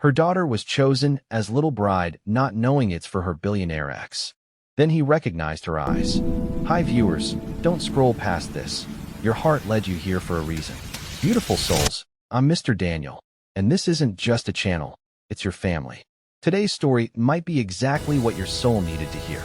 Her daughter was chosen as little bride, not knowing it's for her billionaire ex. Then he recognized her eyes. Hi viewers, don't scroll past this. Your heart led you here for a reason. Beautiful souls, I'm Mr. Daniel, and this isn't just a channel, it's your family. Today's story might be exactly what your soul needed to hear.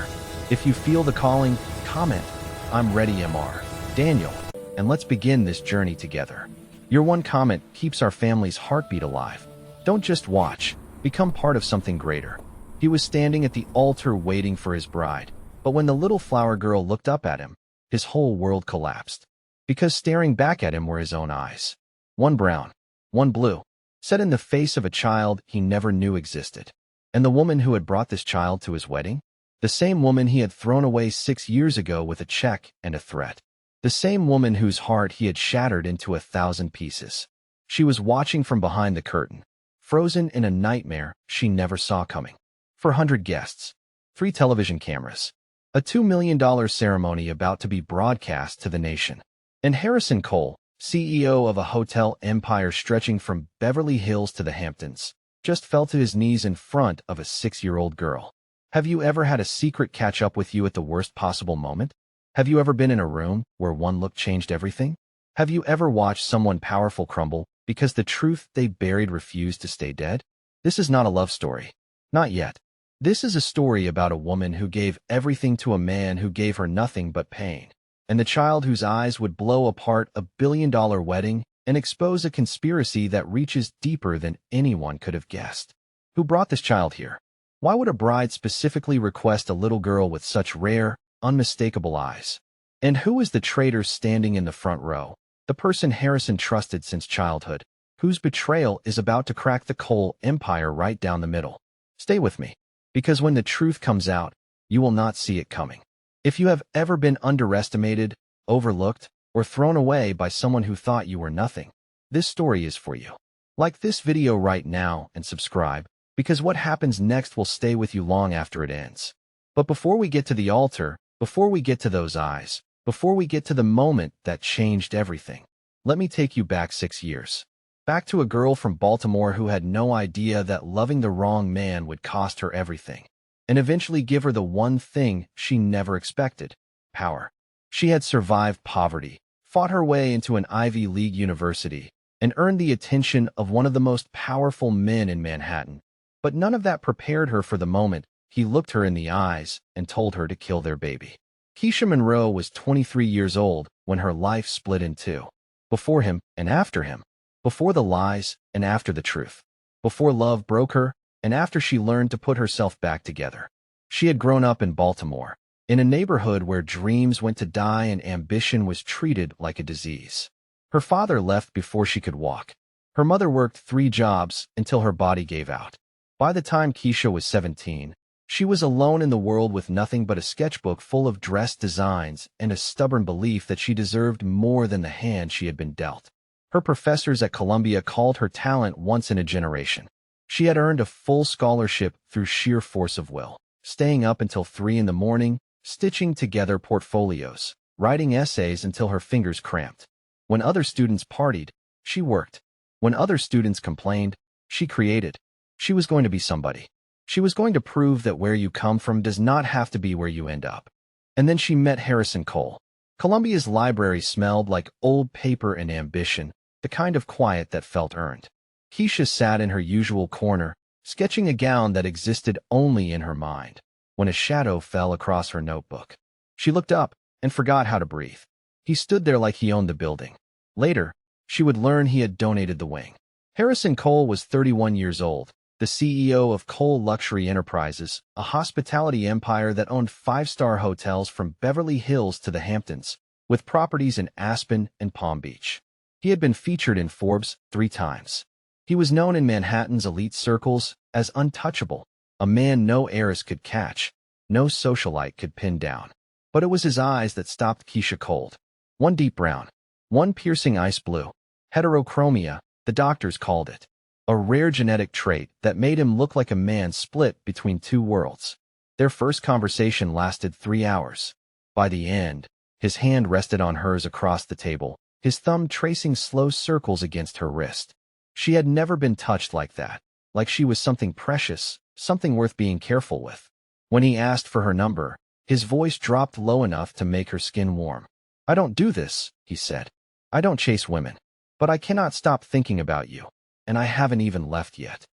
If you feel the calling, comment, I'm ready Mr. Daniel, and let's begin this journey together. Your one comment keeps our family's heartbeat alive. Don't just watch, become part of something greater. He was standing at the altar waiting for his bride, but when the little flower girl looked up at him, his whole world collapsed. Because staring back at him were his own eyes. One brown, one blue, set in the face of a child he never knew existed. And the woman who had brought this child to his wedding? The same woman he had thrown away 6 years ago with a check and a threat. The same woman whose heart he had shattered into 1,000 pieces. She was watching from behind the curtain, frozen in a nightmare she never saw coming. 400 guests, 3 television cameras, a $2 million ceremony about to be broadcast to the nation. And Harrison Cole, CEO of a hotel empire stretching from Beverly Hills to the Hamptons, just fell to his knees in front of a 6-year-old girl. Have you ever had a secret catch up with you at the worst possible moment? Have you ever been in a room where one look changed everything? Have you ever watched someone powerful crumble because the truth they buried refused to stay dead? This is not a love story. Not yet. This is a story about a woman who gave everything to a man who gave her nothing but pain, and the child whose eyes would blow apart a billion-dollar wedding and expose a conspiracy that reaches deeper than anyone could have guessed. Who brought this child here? Why would a bride specifically request a little girl with such rare, unmistakable eyes? And who is the traitor standing in the front row? The person Harrison trusted since childhood, whose betrayal is about to crack the Cole empire right down the middle. Stay with me, because when the truth comes out, you will not see it coming. If you have ever been underestimated, overlooked, or thrown away by someone who thought you were nothing, this story is for you. Like this video right now and subscribe, because what happens next will stay with you long after it ends. But before we get to the altar, before we get to those eyes, before we get to the moment that changed everything, let me take you back 6 years. Back to a girl from Baltimore who had no idea that loving the wrong man would cost her everything, and eventually give her the one thing she never expected: power. She had survived poverty, fought her way into an Ivy League university, and earned the attention of one of the most powerful men in Manhattan. But none of that prepared her for the moment he looked her in the eyes and told her to kill their baby. Keisha Monroe was 23 years old when her life split in two. Before him and after him. Before the lies and after the truth. Before love broke her and after she learned to put herself back together. She had grown up in Baltimore, in a neighborhood where dreams went to die and ambition was treated like a disease. Her father left before she could walk. Her mother worked 3 jobs until her body gave out. By the time Keisha was 17, she was alone in the world with nothing but a sketchbook full of dress designs and a stubborn belief that she deserved more than the hand she had been dealt. Her professors at Columbia called her talent once in a generation. She had earned a full scholarship through sheer force of will, staying up until 3 in the morning, stitching together portfolios, writing essays until her fingers cramped. When other students partied, she worked. When other students complained, she created. She was going to be somebody. She was going to prove that where you come from does not have to be where you end up. And then she met Harrison Cole. Columbia's library smelled like old paper and ambition, the kind of quiet that felt earned. Keisha sat in her usual corner, sketching a gown that existed only in her mind, when a shadow fell across her notebook. She looked up and forgot how to breathe. He stood there like he owned the building. Later, she would learn he had donated the wing. Harrison Cole was 31 years old, the CEO of Cole Luxury Enterprises, a hospitality empire that owned 5-star hotels from Beverly Hills to the Hamptons, with properties in Aspen and Palm Beach. He had been featured in Forbes 3 times. He was known in Manhattan's elite circles as untouchable, a man no heiress could catch, no socialite could pin down. But it was his eyes that stopped Keisha cold. One deep brown, one piercing ice blue. Heterochromia, the doctors called it. A rare genetic trait that made him look like a man split between 2 worlds. Their first conversation lasted 3 hours. By the end, his hand rested on hers across the table, his thumb tracing slow circles against her wrist. She had never been touched like that. like she was something precious, something worth being careful with. When he asked for her number, his voice dropped low enough to make her skin warm. "I don't do this," he said. "I don't chase women. But I cannot stop thinking about you. And I haven't even left yet."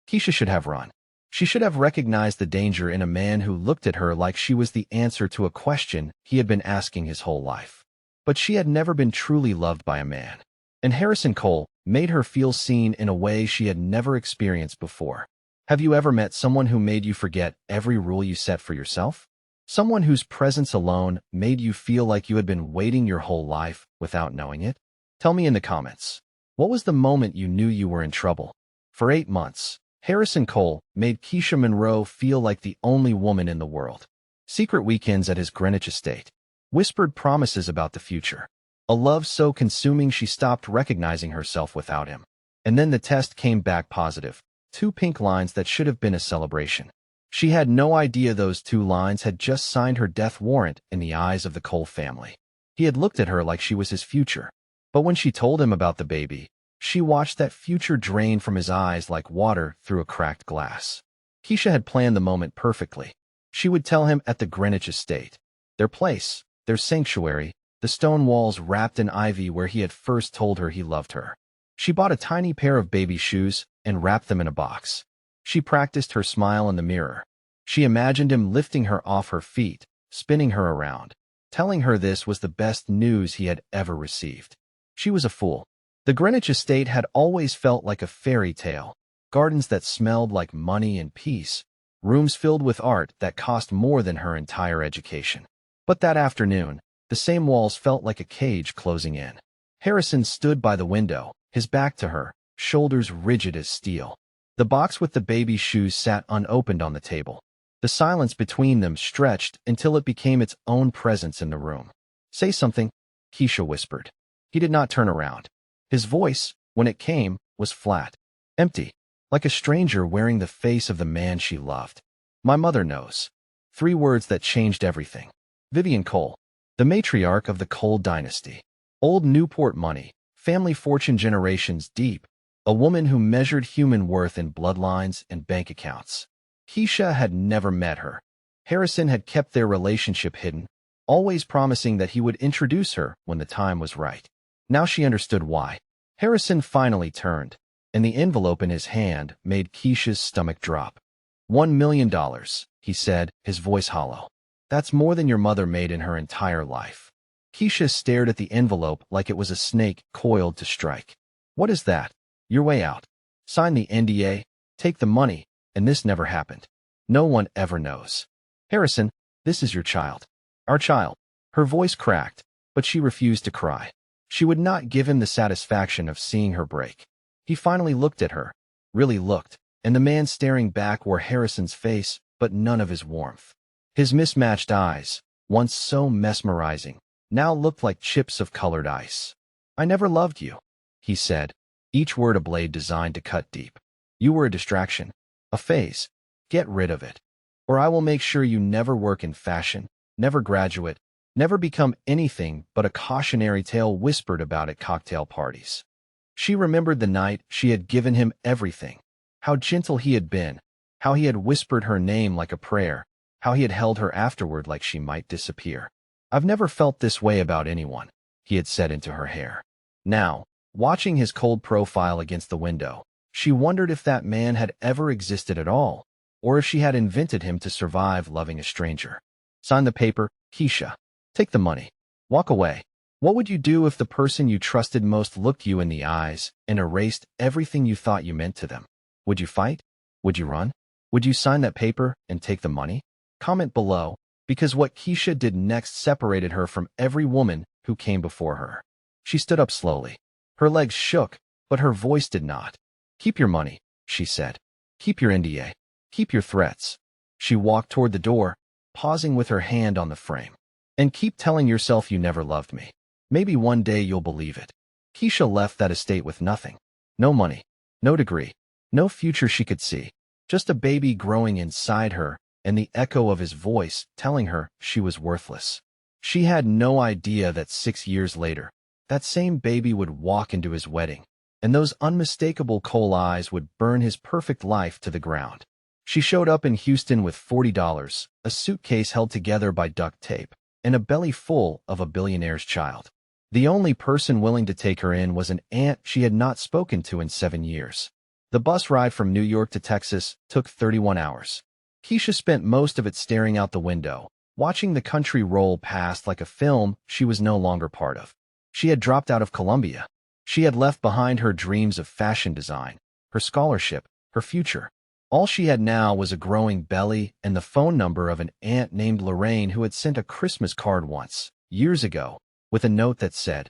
Keisha should have run. She should have recognized the danger in a man who looked at her like she was the answer to a question he had been asking his whole life. But she had never been truly loved by a man. And Harrison Cole made her feel seen in a way she had never experienced before. Have you ever met someone who made you forget every rule you set for yourself? Someone whose presence alone made you feel like you had been waiting your whole life without knowing it? Tell me in the comments. What was the moment you knew you were in trouble? For 8 months, Harrison Cole made Keisha Monroe feel like the only woman in the world. Secret weekends at his Greenwich estate. Whispered promises about the future. A love so consuming she stopped recognizing herself without him. And then the test came back positive. 2 pink lines that should have been a celebration. She had no idea those 2 lines had just signed her death warrant in the eyes of the Cole family. He had looked at her like she was his future. But when she told him about the baby, she watched that future drain from his eyes like water through a cracked glass. Keisha had planned the moment perfectly. She would tell him at the Greenwich estate. Their place, their sanctuary, the stone walls wrapped in ivy where he had first told her he loved her. She bought a tiny pair of baby shoes and wrapped them in a box. She practiced her smile in the mirror. She imagined him lifting her off her feet, spinning her around, telling her this was the best news he had ever received. She was a fool. The Greenwich estate had always felt like a fairy tale. Gardens that smelled like money and peace. Rooms filled with art that cost more than her entire education. But that afternoon, the same walls felt like a cage closing in. Harrison stood by the window, his back to her, shoulders rigid as steel. The box with the baby shoes sat unopened on the table. The silence between them stretched until it became its own presence in the room. "Say something," Keisha whispered. He did not turn around. His voice, when it came, was flat, empty, like a stranger wearing the face of the man she loved. "My mother knows." 3 words that changed everything. Vivian Cole, the matriarch of the Cole dynasty. Old Newport money, family fortune generations deep, a woman who measured human worth in bloodlines and bank accounts. Keisha had never met her. Harrison had kept their relationship hidden, always promising that he would introduce her when the time was right. Now she understood why. Harrison finally turned, and the envelope in his hand made Keisha's stomach drop. $1 million, he said, his voice hollow. "That's more than your mother made in her entire life." Keisha stared at the envelope like it was a snake coiled to strike. "What is that?" "Your way out. Sign the NDA, take the money, and this never happened. No one ever knows. Harrison, this is your child. Our child." Her voice cracked, but she refused to cry. She would not give him the satisfaction of seeing her break. He finally looked at her, really looked, and the man staring back wore Harrison's face, but none of his warmth. His mismatched eyes, once so mesmerizing, now looked like chips of colored ice. "I never loved you," he said, each word a blade designed to cut deep. "You were a distraction, a phase. Get rid of it, or I will make sure you never work in fashion, never graduate, never become anything but a cautionary tale whispered about at cocktail parties." She remembered the night she had given him everything, how gentle he had been, how he had whispered her name like a prayer, how he had held her afterward like she might disappear. "I've never felt this way about anyone," he had said into her hair. Now, watching his cold profile against the window, she wondered if that man had ever existed at all, or if she had invented him to survive loving a stranger. "Sign the paper, Keisha. Take the money. Walk away." What would you do if the person you trusted most looked you in the eyes and erased everything you thought you meant to them? Would you fight? Would you run? Would you sign that paper and take the money? Comment below, because what Keisha did next separated her from every woman who came before her. She stood up slowly. Her legs shook, but her voice did not. "Keep your money," she said. "Keep your NDA. Keep your threats." She walked toward the door, pausing with her hand on the frame. "And keep telling yourself you never loved me. Maybe one day you'll believe it." Keisha left that estate with nothing. No money, no degree, no future she could see. Just a baby growing inside her and the echo of his voice telling her she was worthless. She had no idea that 6 years later, that same baby would walk into his wedding, and those unmistakable coal eyes would burn his perfect life to the ground. She showed up in Houston with $40, a suitcase held together by duct tape, and a belly full of a billionaire's child. The only person willing to take her in was an aunt she had not spoken to in 7 years. The bus ride from New York to Texas took 31 hours. Keisha spent most of it staring out the window, watching the country roll past like a film she was no longer part of. She had dropped out of Columbia. She had left behind her dreams of fashion design, her scholarship, her future. All she had now was a growing belly and the phone number of an aunt named Lorraine who had sent a Christmas card once, years ago, with a note that said,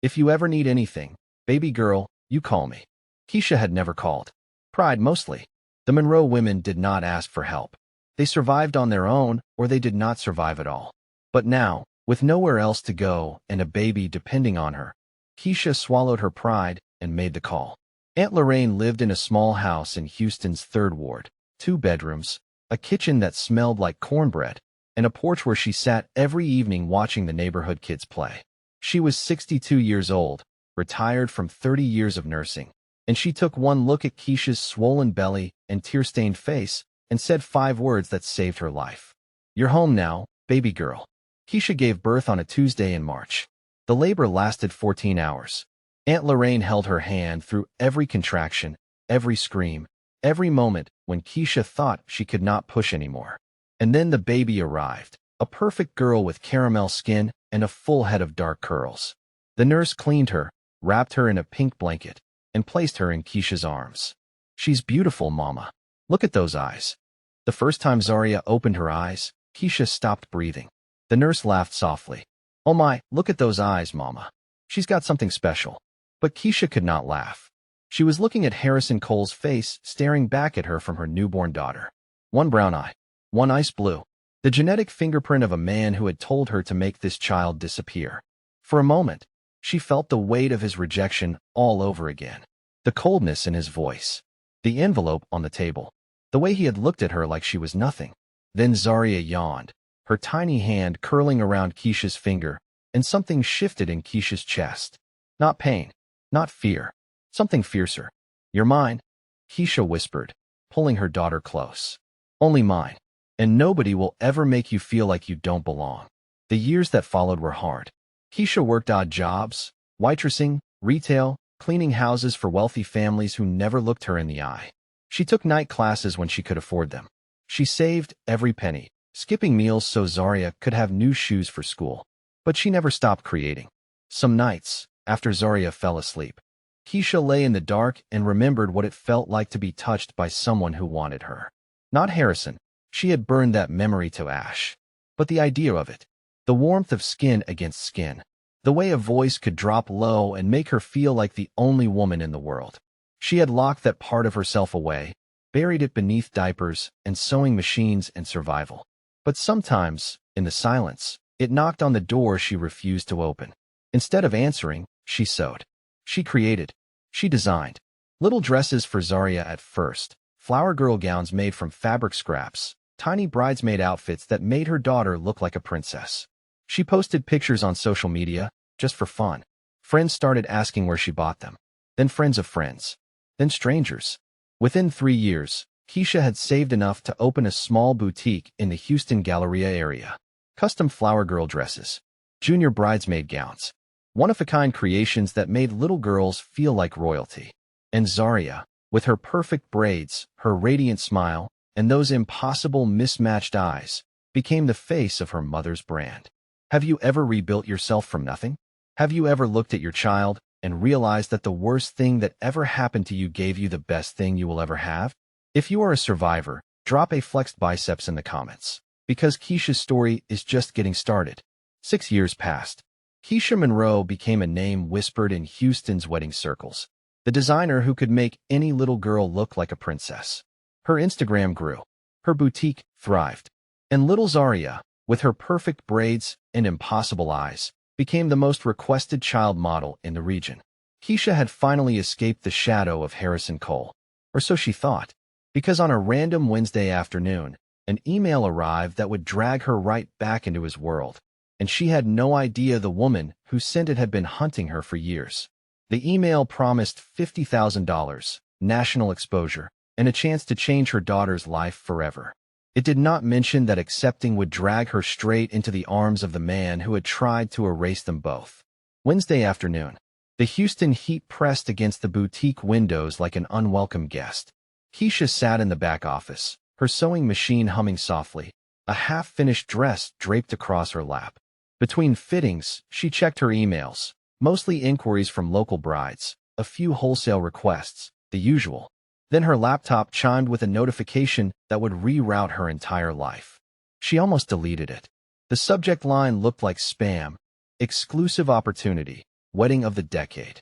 "If you ever need anything, baby girl, you call me." Keisha had never called. Pride mostly. The Monroe women did not ask for help. They survived on their own, or they did not survive at all. But now, with nowhere else to go and a baby depending on her, Keisha swallowed her pride and made the call. Aunt Lorraine lived in a small house in Houston's 3rd Ward, 2 bedrooms, a kitchen that smelled like cornbread, and a porch where she sat every evening watching the neighborhood kids play. She was 62 years old, retired from 30 years of nursing, and she took one look at Keisha's swollen belly and tear-stained face and said 5 words that saved her life. "You're home now, baby girl." Keisha gave birth on a Tuesday in March. The labor lasted 14 hours. Aunt Lorraine held her hand through every contraction, every scream, every moment when Keisha thought she could not push anymore. And then the baby arrived, a perfect girl with caramel skin and a full head of dark curls. The nurse cleaned her, wrapped her in a pink blanket, and placed her in Keisha's arms. "She's beautiful, Mama. Look at those eyes." The first time Zaria opened her eyes, Keisha stopped breathing. The nurse laughed softly. "Oh my, look at those eyes, Mama. She's got something special." But Keisha could not laugh. She was looking at Harrison Cole's face staring back at her from her newborn daughter. One brown eye, one ice blue, the genetic fingerprint of a man who had told her to make this child disappear. For a moment, she felt the weight of his rejection all over again. The coldness in his voice, the envelope on the table, the way he had looked at her like she was nothing. Then Zaria yawned, her tiny hand curling around Keisha's finger, and something shifted in Keisha's chest. Not pain, not fear, something fiercer. "You're mine," Keisha whispered, pulling her daughter close. "Only mine, and nobody will ever make you feel like you don't belong." The years that followed were hard. Keisha worked odd jobs, waitressing, retail, cleaning houses for wealthy families who never looked her in the eye. She took night classes when she could afford them. She saved every penny, skipping meals so Zaria could have new shoes for school. But she never stopped creating. Some nights, after Zaria fell asleep, Keisha lay in the dark and remembered what it felt like to be touched by someone who wanted her. Not Harrison. She had burned that memory to ash. But the idea of it. The warmth of skin against skin. The way a voice could drop low and make her feel like the only woman in the world. She had locked that part of herself away, buried it beneath diapers and sewing machines and survival. But sometimes, in the silence, it knocked on the door she refused to open. Instead of answering, she sewed. She created. She designed. Little dresses for Zaria at first, flower girl gowns made from fabric scraps, tiny bridesmaid outfits that made her daughter look like a princess. She posted pictures on social media, just for fun. Friends started asking where she bought them. Then friends of friends. Then strangers. Within 3 years, Keisha had saved enough to open a small boutique in the Houston Galleria area. Custom flower girl dresses. Junior bridesmaid gowns. One-of-a-kind creations that made little girls feel like royalty. And Zaria, with her perfect braids, her radiant smile, and those impossible mismatched eyes, became the face of her mother's brand. Have you ever rebuilt yourself from nothing? Have you ever looked at your child and realized that the worst thing that ever happened to you gave you the best thing you will ever have? If you are a survivor, drop a flexed biceps in the comments, because Keisha's story is just getting started. 6 years passed. Keisha Monroe became a name whispered in Houston's wedding circles, the designer who could make any little girl look like a princess. Her Instagram grew. Her boutique thrived. And little Zaria, with her perfect braids and impossible eyes, became the most requested child model in the region. Keisha had finally escaped the shadow of Harrison Cole, or so she thought, because on a random Wednesday afternoon, an email arrived that would drag her right back into his world. And she had no idea the woman who sent it had been hunting her for years. The email promised $50,000, national exposure, and a chance to change her daughter's life forever. It did not mention that accepting would drag her straight into the arms of the man who had tried to erase them both. Wednesday afternoon. The Houston heat pressed against the boutique windows like an unwelcome guest. Keisha sat in the back office, her sewing machine humming softly, a half-finished dress draped across her lap. Between fittings, she checked her emails, mostly inquiries from local brides, a few wholesale requests, the usual. Then her laptop chimed with a notification that would reroute her entire life. She almost deleted it. The subject line looked like spam, exclusive opportunity, wedding of the decade.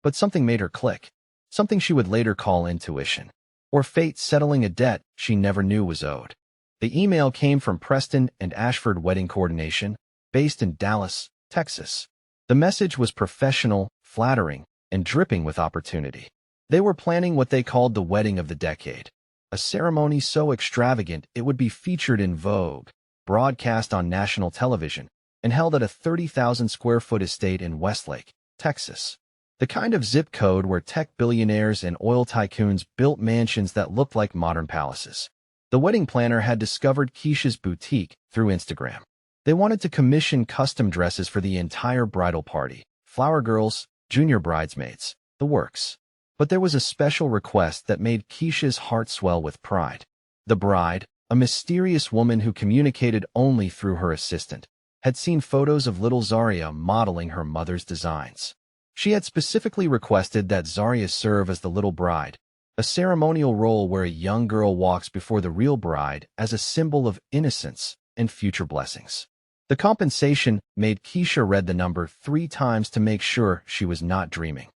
But something made her click, something she would later call intuition, or fate settling a debt she never knew was owed. The email came from Preston and Ashford Wedding Coordination, based in Dallas, Texas. The message was professional, flattering, and dripping with opportunity. They were planning what they called the wedding of the decade, a ceremony so extravagant it would be featured in Vogue, broadcast on national television, and held at a 30,000-square-foot estate in Westlake, Texas. The kind of zip code where tech billionaires and oil tycoons built mansions that looked like modern palaces. The wedding planner had discovered Keisha's boutique through Instagram. They wanted to commission custom dresses for the entire bridal party, flower girls, junior bridesmaids, the works. But there was a special request that made Keisha's heart swell with pride. The bride, a mysterious woman who communicated only through her assistant, had seen photos of little Zaria modeling her mother's designs. She had specifically requested that Zaria serve as the little bride, a ceremonial role where a young girl walks before the real bride as a symbol of innocence and future blessings. The compensation made Keisha read the number 3 times to make sure she was not dreaming.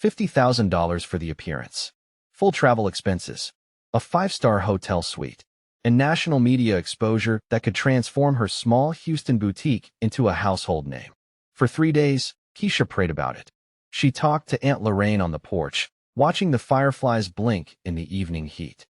$50,000 for the appearance, full travel expenses, a 5-star hotel suite, and national media exposure that could transform her small Houston boutique into a household name. For 3 days, Keisha prayed about it. She talked to Aunt Lorraine on the porch, watching the fireflies blink in the evening heat.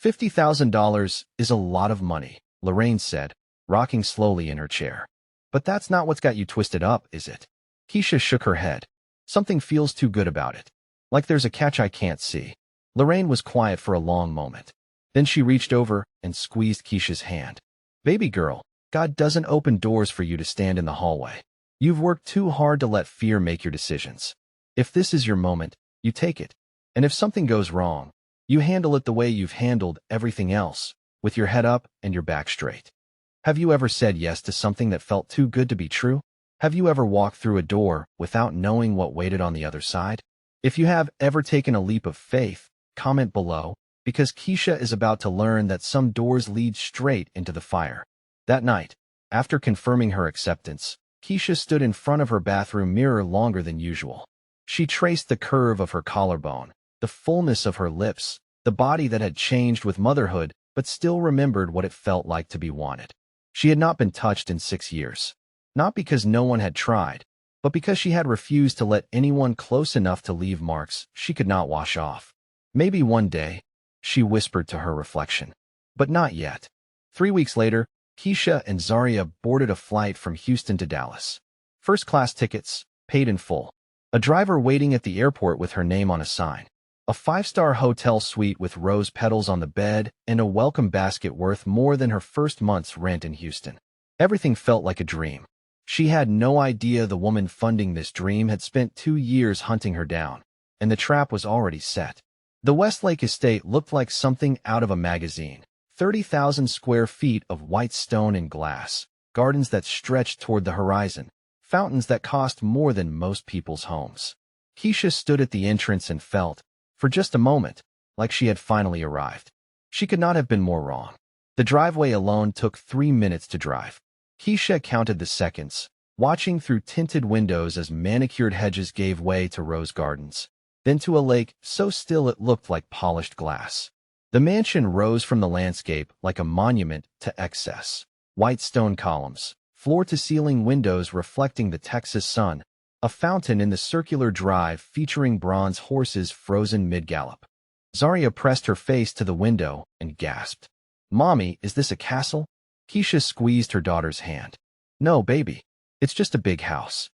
$50,000 is a lot of money, Lorraine said, rocking slowly in her chair. But that's not what's got you twisted up, is it? Keisha shook her head. Something feels too good about it. Like there's a catch I can't see. Lorraine was quiet for a long moment. Then she reached over and squeezed Keisha's hand. Baby girl, God doesn't open doors for you to stand in the hallway. You've worked too hard to let fear make your decisions. If this is your moment, you take it. And if something goes wrong, you handle it the way you've handled everything else, with your head up and your back straight. Have you ever said yes to something that felt too good to be true? Have you ever walked through a door without knowing what waited on the other side? If you have ever taken a leap of faith, comment below, because Keisha is about to learn that some doors lead straight into the fire. That night, after confirming her acceptance, Keisha stood in front of her bathroom mirror longer than usual. She traced the curve of her collarbone, the fullness of her lips, the body that had changed with motherhood but still remembered what it felt like to be wanted. She had not been touched in 6 years. Not because no one had tried, but because she had refused to let anyone close enough to leave marks she could not wash off. Maybe one day, she whispered to her reflection. But not yet. 3 weeks later, Keisha and Zaria boarded a flight from Houston to Dallas. First-class tickets, paid in full. A driver waiting at the airport with her name on a sign. A 5-star hotel suite with rose petals on the bed and a welcome basket worth more than her first month's rent in Houston. Everything felt like a dream. She had no idea the woman funding this dream had spent 2 years hunting her down, and the trap was already set. The Westlake estate looked like something out of a magazine. 30,000 square feet of white stone and glass, gardens that stretched toward the horizon, fountains that cost more than most people's homes. Keisha stood at the entrance and felt, for just a moment, like she had finally arrived. She could not have been more wrong. The driveway alone took 3 minutes to drive. Keisha counted the seconds, watching through tinted windows as manicured hedges gave way to rose gardens, then to a lake so still it looked like polished glass. The mansion rose from the landscape like a monument to excess. White stone columns, floor-to-ceiling windows reflecting the Texas sun, a fountain in the circular drive featuring bronze horses frozen mid-gallop. Zaria pressed her face to the window and gasped. "Mommy, is this a castle?" Keisha squeezed her daughter's hand. "No, baby. It's just a big house."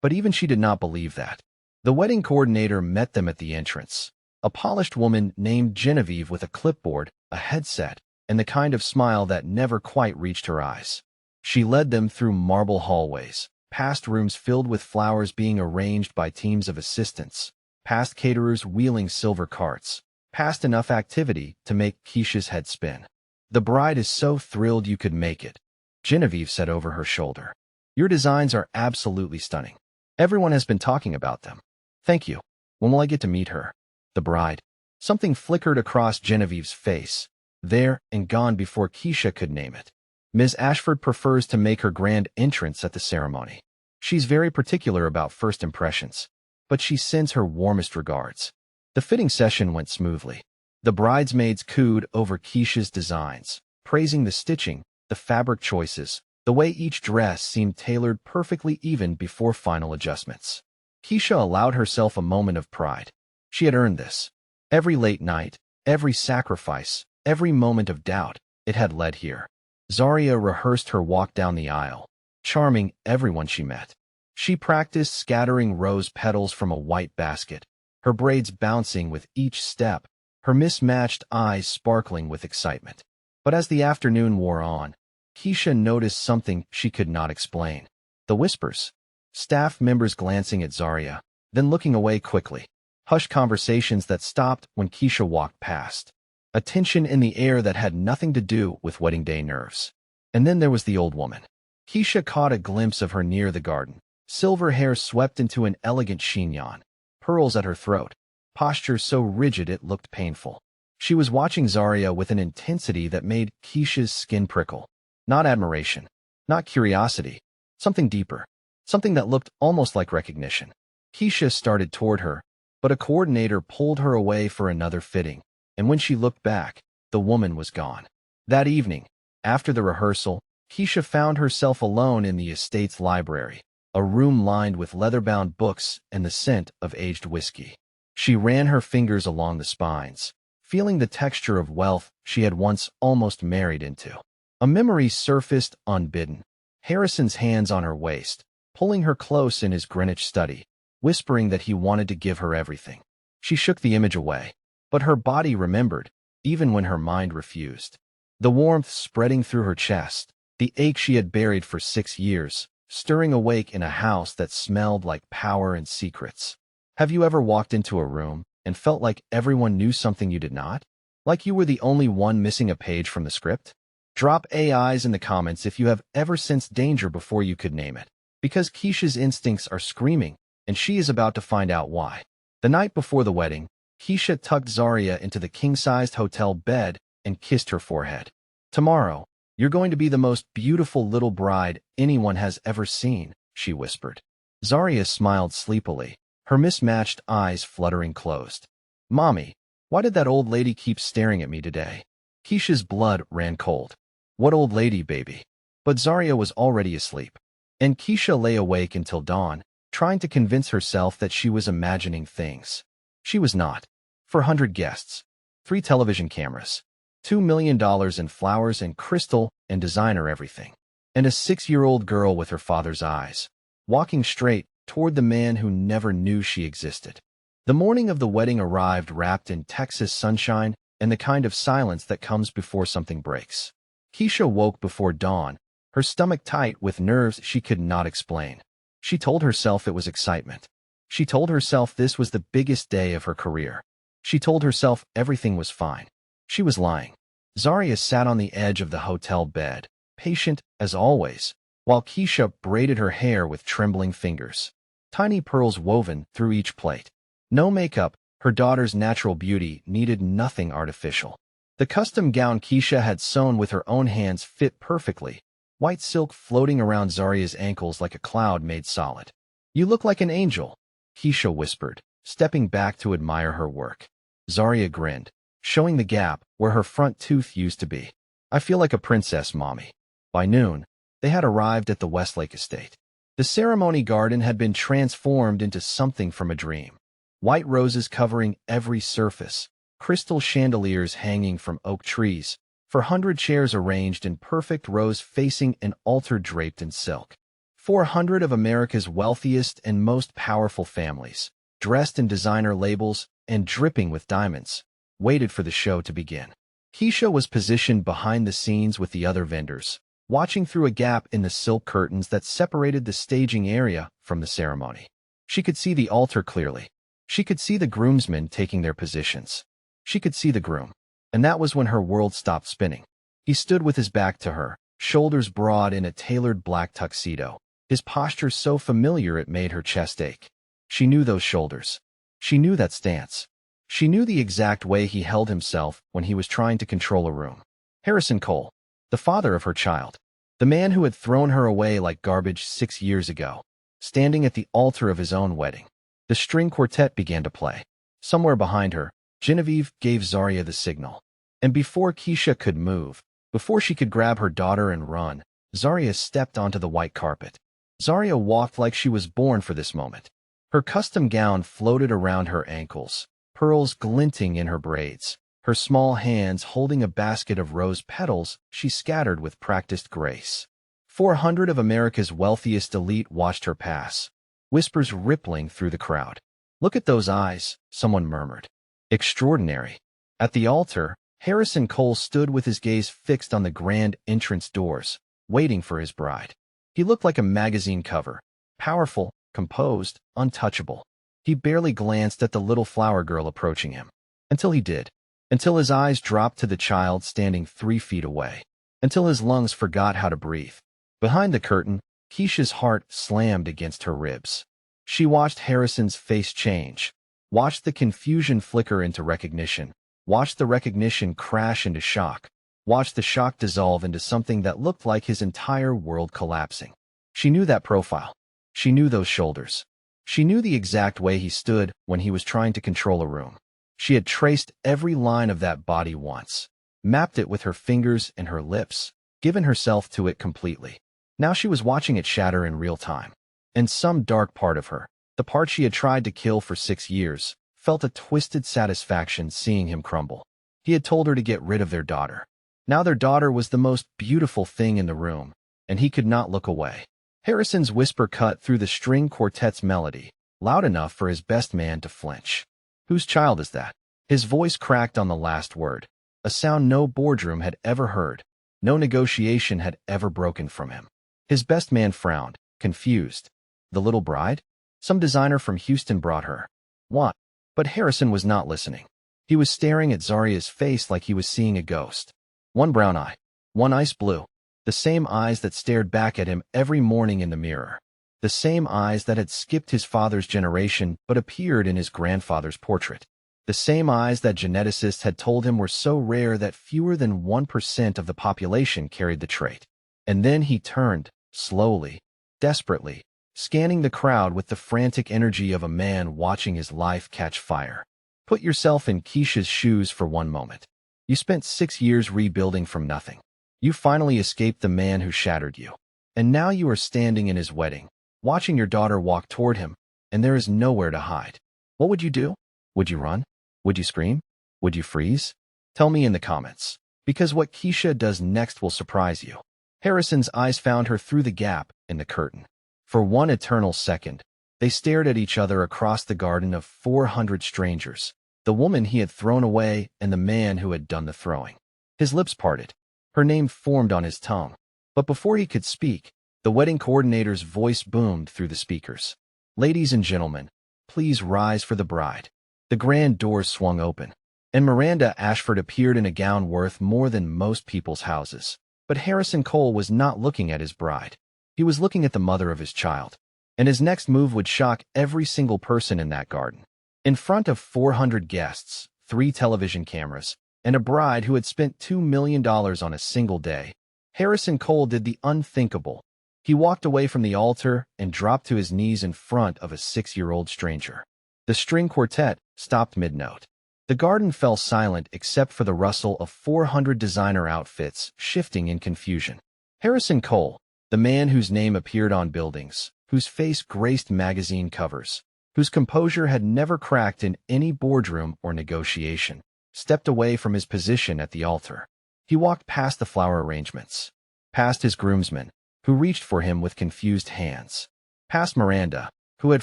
But even she did not believe that. The wedding coordinator met them at the entrance. A polished woman named Genevieve with a clipboard, a headset, and the kind of smile that never quite reached her eyes. She led them through marble hallways, past rooms filled with flowers being arranged by teams of assistants, past caterers wheeling silver carts, past enough activity to make Keisha's head spin. "The bride is so thrilled you could make it," Genevieve said over her shoulder. "Your designs are absolutely stunning. Everyone has been talking about them." "Thank you. When will I get to meet her?" "The bride." Something flickered across Genevieve's face, there and gone before Keisha could name it. "Ms. Ashford prefers to make her grand entrance at the ceremony. She's very particular about first impressions, but she sends her warmest regards." The fitting session went smoothly. The bridesmaids cooed over Keisha's designs, praising the stitching, the fabric choices, the way each dress seemed tailored perfectly even before final adjustments. Keisha allowed herself a moment of pride. She had earned this. Every late night, every sacrifice, every moment of doubt, it had led here. Zaria rehearsed her walk down the aisle, charming everyone she met. She practiced scattering rose petals from a white basket, her braids bouncing with each step, her mismatched eyes sparkling with excitement. But as the afternoon wore on, Keisha noticed something she could not explain. The whispers. Staff members glancing at Zaria, then looking away quickly. Hushed conversations that stopped when Keisha walked past. A tension in the air that had nothing to do with wedding day nerves. And then there was the old woman. Keisha caught a glimpse of her near the garden. Silver hair swept into an elegant chignon, pearls at her throat, posture so rigid it looked painful. She was watching Zaria with an intensity that made Keisha's skin prickle. Not admiration, not curiosity, something deeper, something that looked almost like recognition. Keisha started toward her, but a coordinator pulled her away for another fitting, and when she looked back, the woman was gone. That evening, after the rehearsal, Keisha found herself alone in the estate's library, a room lined with leather-bound books and the scent of aged whiskey. She ran her fingers along the spines, feeling the texture of wealth she had once almost married into. A memory surfaced unbidden. Harrison's hands on her waist, pulling her close in his Greenwich study, whispering that he wanted to give her everything. She shook the image away, but her body remembered, even when her mind refused. The warmth spreading through her chest, the ache she had buried for 6 years, stirring awake in a house that smelled like power and secrets. Have you ever walked into a room and felt like everyone knew something you did not? Like you were the only one missing a page from the script? Drop AIs in the comments if you have ever sensed danger before you could name it. Because Keisha's instincts are screaming, and she is about to find out why. The night before the wedding, Keisha tucked Zaria into the king-sized hotel bed and kissed her forehead. "Tomorrow, you're going to be the most beautiful little bride anyone has ever seen," she whispered. Zaria smiled sleepily, her mismatched eyes fluttering closed. "Mommy, why did that old lady keep staring at me today?" Keisha's blood ran cold. "What old lady, baby?" But Zaria was already asleep, and Keisha lay awake until dawn, trying to convince herself that she was imagining things. She was not. 400 guests, 3 television cameras, $2 million in flowers and crystal and designer everything, and a 6-year-old girl with her father's eyes, walking straight toward the man who never knew she existed. The morning of the wedding arrived wrapped in Texas sunshine and the kind of silence that comes before something breaks. Keisha woke before dawn, her stomach tight with nerves she could not explain. She told herself it was excitement. She told herself this was the biggest day of her career. She told herself everything was fine. She was lying. Zaria sat on the edge of the hotel bed, patient as always, while Keisha braided her hair with trembling fingers. Tiny pearls woven through each plait. No makeup, her daughter's natural beauty needed nothing artificial. The custom gown Keisha had sewn with her own hands fit perfectly, white silk floating around Zaria's ankles like a cloud made solid. "You look like an angel," Keisha whispered, stepping back to admire her work. Zaria grinned, showing the gap where her front tooth used to be. "I feel like a princess, Mommy." By noon, they had arrived at the Westlake estate. The ceremony garden had been transformed into something from a dream. White roses covering every surface, crystal chandeliers hanging from oak trees, 400 chairs arranged in perfect rows facing an altar draped in silk. 400 of America's wealthiest and most powerful families, dressed in designer labels and dripping with diamonds, waited for the show to begin. Keisha was positioned behind the scenes with the other vendors, watching through a gap in the silk curtains that separated the staging area from the ceremony. She could see the altar clearly. She could see the groomsmen taking their positions. She could see the groom. And that was when her world stopped spinning. He stood with his back to her, shoulders broad in a tailored black tuxedo, his posture so familiar it made her chest ache. She knew those shoulders. She knew that stance. She knew the exact way he held himself when he was trying to control a room. Harrison Cole, the father of her child, the man who had thrown her away like garbage 6 years ago, standing at the altar of his own wedding. The string quartet began to play. Somewhere behind her, Genevieve gave Zarya the signal. And before Keisha could move, before she could grab her daughter and run, Zarya stepped onto the white carpet. Zarya walked like she was born for this moment. Her custom gown floated around her ankles, pearls glinting in her braids. Her small hands holding a basket of rose petals she scattered with practiced grace. 400 of America's wealthiest elite watched her pass, whispers rippling through the crowd. "Look at those eyes," someone murmured. "Extraordinary." At the altar, Harrison Cole stood with his gaze fixed on the grand entrance doors, waiting for his bride. He looked like a magazine cover, powerful, composed, untouchable. He barely glanced at the little flower girl approaching him. Until he did. Until his eyes dropped to the child standing 3 feet away. Until his lungs forgot how to breathe. Behind the curtain, Keisha's heart slammed against her ribs. She watched Harrison's face change, watched the confusion flicker into recognition, watched the recognition crash into shock, watched the shock dissolve into something that looked like his entire world collapsing. She knew that profile. She knew those shoulders. She knew the exact way he stood when he was trying to control a room. She had traced every line of that body once, mapped it with her fingers and her lips, given herself to it completely. Now she was watching it shatter in real time. And some dark part of her, the part she had tried to kill for 6 years, felt a twisted satisfaction seeing him crumble. He had told her to get rid of their daughter. Now their daughter was the most beautiful thing in the room, and he could not look away. Harrison's whisper cut through the string quartet's melody, loud enough for his best man to flinch. "Whose child is that?" His voice cracked on the last word, a sound no boardroom had ever heard, no negotiation had ever broken from him. His best man frowned, confused. The little bride? Some designer from Houston brought her. What? But Harrison was not listening. He was staring at Zarya's face like he was seeing a ghost. One brown eye, one ice blue, the same eyes that stared back at him every morning in the mirror. The same eyes that had skipped his father's generation but appeared in his grandfather's portrait. The same eyes that geneticists had told him were so rare that fewer than 1% of the population carried the trait. And then he turned, slowly, desperately, scanning the crowd with the frantic energy of a man watching his life catch fire. Put yourself in Keisha's shoes for one moment. You spent 6 years rebuilding from nothing. You finally escaped the man who shattered you. And now you are standing in his wedding, watching your daughter walk toward him, and there is nowhere to hide. What would you do? Would you run? Would you scream? Would you freeze? Tell me in the comments, because what Keisha does next will surprise you. Harrison's eyes found her through the gap in the curtain. For one eternal second, they stared at each other across the garden of 400 strangers, the woman he had thrown away and the man who had done the throwing. His lips parted. Her name formed on his tongue. But before he could speak, the wedding coordinator's voice boomed through the speakers. "Ladies and gentlemen, please rise for the bride." The grand doors swung open, and Miranda Ashford appeared in a gown worth more than most people's houses. But Harrison Cole was not looking at his bride. He was looking at the mother of his child, and his next move would shock every single person in that garden. In front of 400 guests, 3 television cameras, and a bride who had spent $2 million on a single day, Harrison Cole did the unthinkable. He walked away from the altar and dropped to his knees in front of a 6-year-old stranger. The string quartet stopped mid-note. The garden fell silent except for the rustle of 400 designer outfits shifting in confusion. Harrison Cole, the man whose name appeared on buildings, whose face graced magazine covers, whose composure had never cracked in any boardroom or negotiation, stepped away from his position at the altar. He walked past the flower arrangements, past his groomsmen, who reached for him with confused hands, past Miranda, who had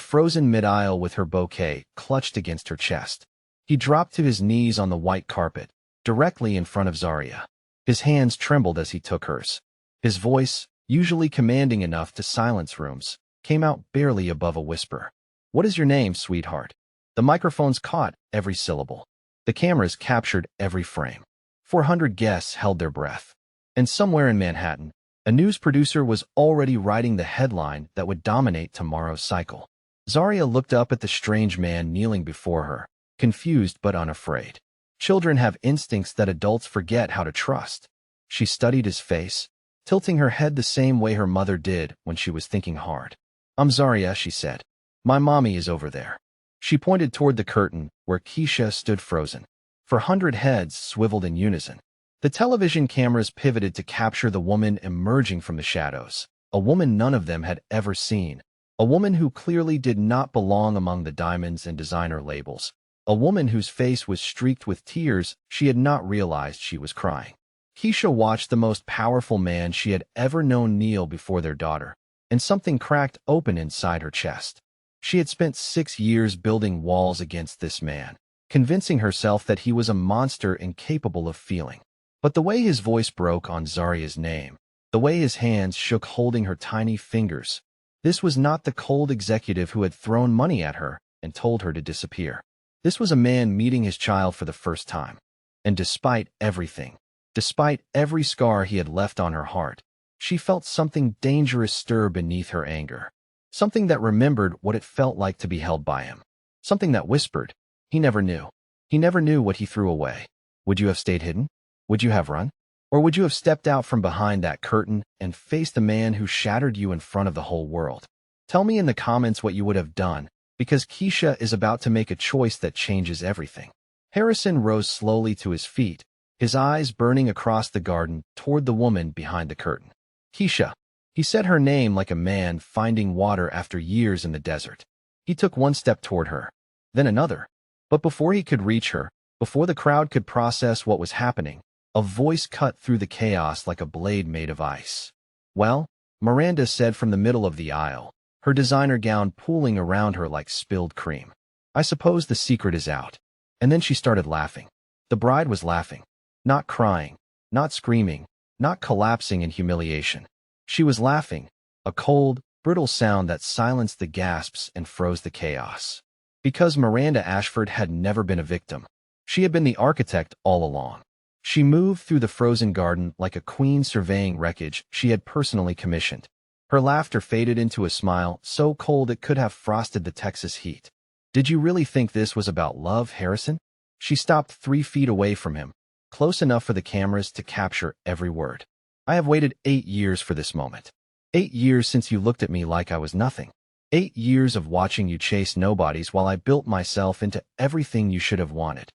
frozen mid-aisle with her bouquet clutched against her chest. He dropped to his knees on the white carpet, directly in front of Zarya. His hands trembled as he took hers. His voice, usually commanding enough to silence rooms, came out barely above a whisper. "What is your name, sweetheart?" The microphones caught every syllable. The cameras captured every frame. 400 guests held their breath. And somewhere in Manhattan, a news producer was already writing the headline that would dominate tomorrow's cycle. Zarya looked up at the strange man kneeling before her, confused but unafraid. Children have instincts that adults forget how to trust. She studied his face, tilting her head the same way her mother did when she was thinking hard. "I'm Zarya," she said. "My mommy is over there." She pointed toward the curtain where Keisha stood frozen. 400 heads swiveled in unison. The television cameras pivoted to capture the woman emerging from the shadows, a woman none of them had ever seen, a woman who clearly did not belong among the diamonds and designer labels, a woman whose face was streaked with tears she had not realized she was crying. Keisha watched the most powerful man she had ever known kneel before their daughter, and something cracked open inside her chest. She had spent 6 years building walls against this man, convincing herself that he was a monster incapable of feeling. But the way his voice broke on Zarya's name, the way his hands shook holding her tiny fingers, this was not the cold executive who had thrown money at her and told her to disappear. This was a man meeting his child for the first time. And despite everything, despite every scar he had left on her heart, she felt something dangerous stir beneath her anger. Something that remembered what it felt like to be held by him. Something that whispered, he never knew. He never knew what he threw away. Would you have stayed hidden? Would you have run? Or would you have stepped out from behind that curtain and faced the man who shattered you in front of the whole world? Tell me in the comments what you would have done, because Keisha is about to make a choice that changes everything. Harrison rose slowly to his feet, his eyes burning across the garden toward the woman behind the curtain. Keisha. He said her name like a man finding water after years in the desert. He took one step toward her, then another. But before he could reach her, before the crowd could process what was happening, a voice cut through the chaos like a blade made of ice. "Well," Miranda said from the middle of the aisle, her designer gown pooling around her like spilled cream. "I suppose the secret is out." And then she started laughing. The bride was laughing. Not crying, not screaming, not collapsing in humiliation. She was laughing, a cold, brittle sound that silenced the gasps and froze the chaos. Because Miranda Ashford had never been a victim. She had been the architect all along. She moved through the frozen garden like a queen surveying wreckage she had personally commissioned. Her laughter faded into a smile so cold it could have frosted the Texas heat. "Did you really think this was about love, Harrison?" She stopped 3 feet away from him, close enough for the cameras to capture every word. "I have waited 8 years for this moment. 8 years since you looked at me like I was nothing. 8 years of watching you chase nobodies while I built myself into everything you should have wanted."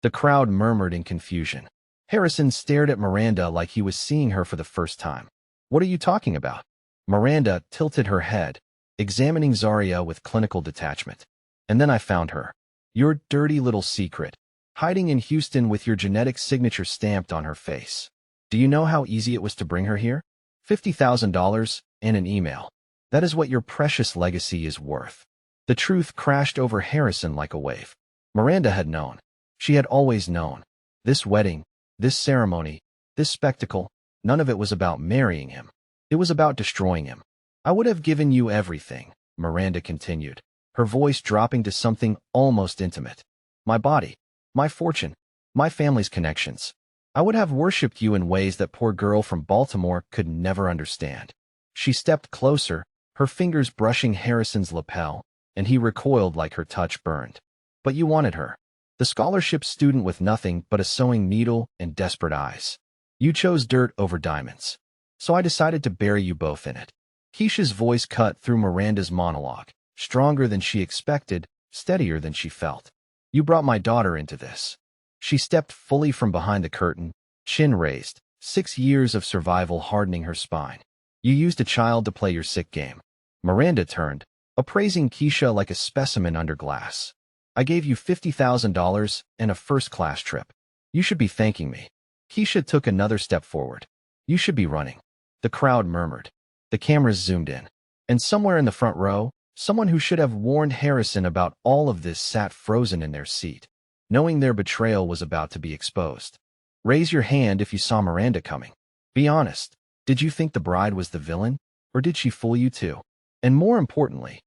The crowd murmured in confusion. Harrison stared at Miranda like he was seeing her for the first time. "What are you talking about?" Miranda tilted her head, examining Zarya with clinical detachment. "And then I found her. Your dirty little secret, hiding in Houston with your genetic signature stamped on her face. Do you know how easy it was to bring her here? $50,000 and an email. That is what your precious legacy is worth." The truth crashed over Harrison like a wave. Miranda had known. She had always known. This wedding, this ceremony, this spectacle, none of it was about marrying him. It was about destroying him. "I would have given you everything," Miranda continued, her voice dropping to something almost intimate. "My body, my fortune, my family's connections. I would have worshipped you in ways that poor girl from Baltimore could never understand." She stepped closer, her fingers brushing Harrison's lapel, and he recoiled like her touch burned. "But you wanted her. The scholarship student with nothing but a sewing needle and desperate eyes. You chose dirt over diamonds. So I decided to bury you both in it." Keisha's voice cut through Miranda's monologue, stronger than she expected, steadier than she felt. "You brought my daughter into this." She stepped fully from behind the curtain, chin raised, 6 years of survival hardening her spine. "You used a child to play your sick game." Miranda turned, appraising Keisha like a specimen under glass. "I gave you $50,000 and a first-class trip. You should be thanking me." Keisha took another step forward. "You should be running." The crowd murmured. The cameras zoomed in. And somewhere in the front row, Someone who should have warned Harrison about all of this sat frozen in their seat, knowing their betrayal was about to be exposed. Raise your hand if you saw Miranda coming. Be honest. Did you think the bride was the villain, or did she fool you too? And more importantly,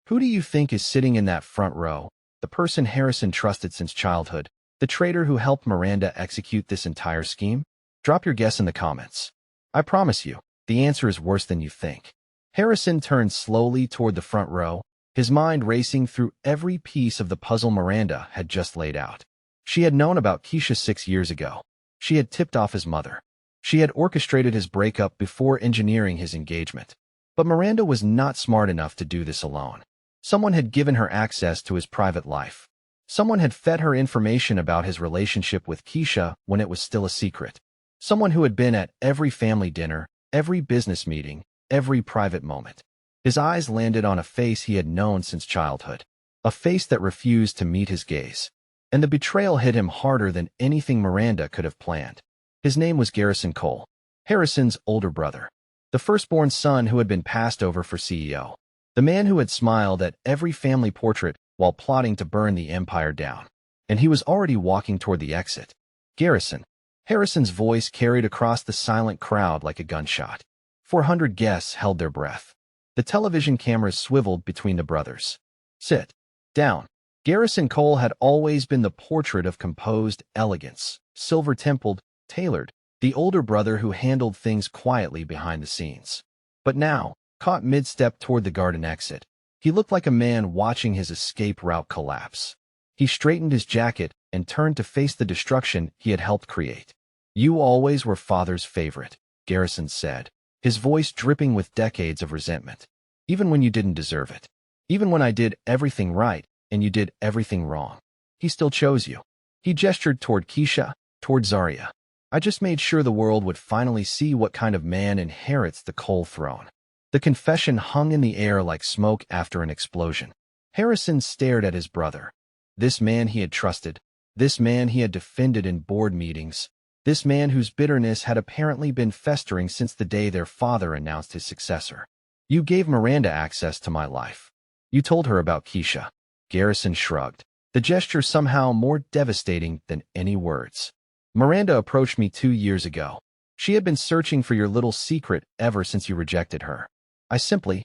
who do you think is sitting in that front row, the person Harrison trusted since childhood, the traitor who helped Miranda execute this entire scheme? Drop your guess in the comments. I promise you, the answer is worse than you think. Harrison turned slowly toward the front row, his mind racing through every piece of the puzzle Miranda had just laid out. She had known about Keisha 6 years ago. She had tipped off his mother. She had orchestrated his breakup before engineering his engagement. But Miranda was not smart enough to do this alone. Someone had given her access to his private life. Someone had fed her information about his relationship with Keisha when it was still a secret. Someone who had been at every family dinner, every business meeting, every private moment. His eyes landed on a face he had known since childhood. A face that refused to meet his gaze. And the betrayal hit him harder than anything Miranda could have planned. His name was Garrison Cole, Harrison's older brother. The firstborn son who had been passed over for CEO. The man who had smiled at every family portrait while plotting to burn the empire down. And he was already walking toward the exit. Garrison. Harrison's voice carried across the silent crowd like a gunshot. 400 guests held their breath. The television cameras swiveled between the brothers. Sit down. Garrison Cole had always been the portrait of composed elegance, silver-templed, tailored, the older brother who handled things quietly behind the scenes. But now, caught mid-step toward the garden exit, he looked like a man watching his escape route collapse. He straightened his jacket and turned to face the destruction he had helped create. You always were father's favorite, Garrison said, his voice dripping with decades of resentment. Even when you didn't deserve it. Even when I did everything right and you did everything wrong. He still chose you. He gestured toward Keisha, toward Zarya. I just made sure the world would finally see what kind of man inherits the Cole throne. The confession hung in the air like smoke after an explosion. Harrison stared at his brother. This man he had trusted. This man he had defended in board meetings. This man whose bitterness had apparently been festering since the day their father announced his successor. You gave Miranda access to my life. You told her about Keisha. Garrison shrugged, the gesture somehow more devastating than any words. Miranda approached me 2 years ago. She had been searching for your little secret ever since you rejected her. I simply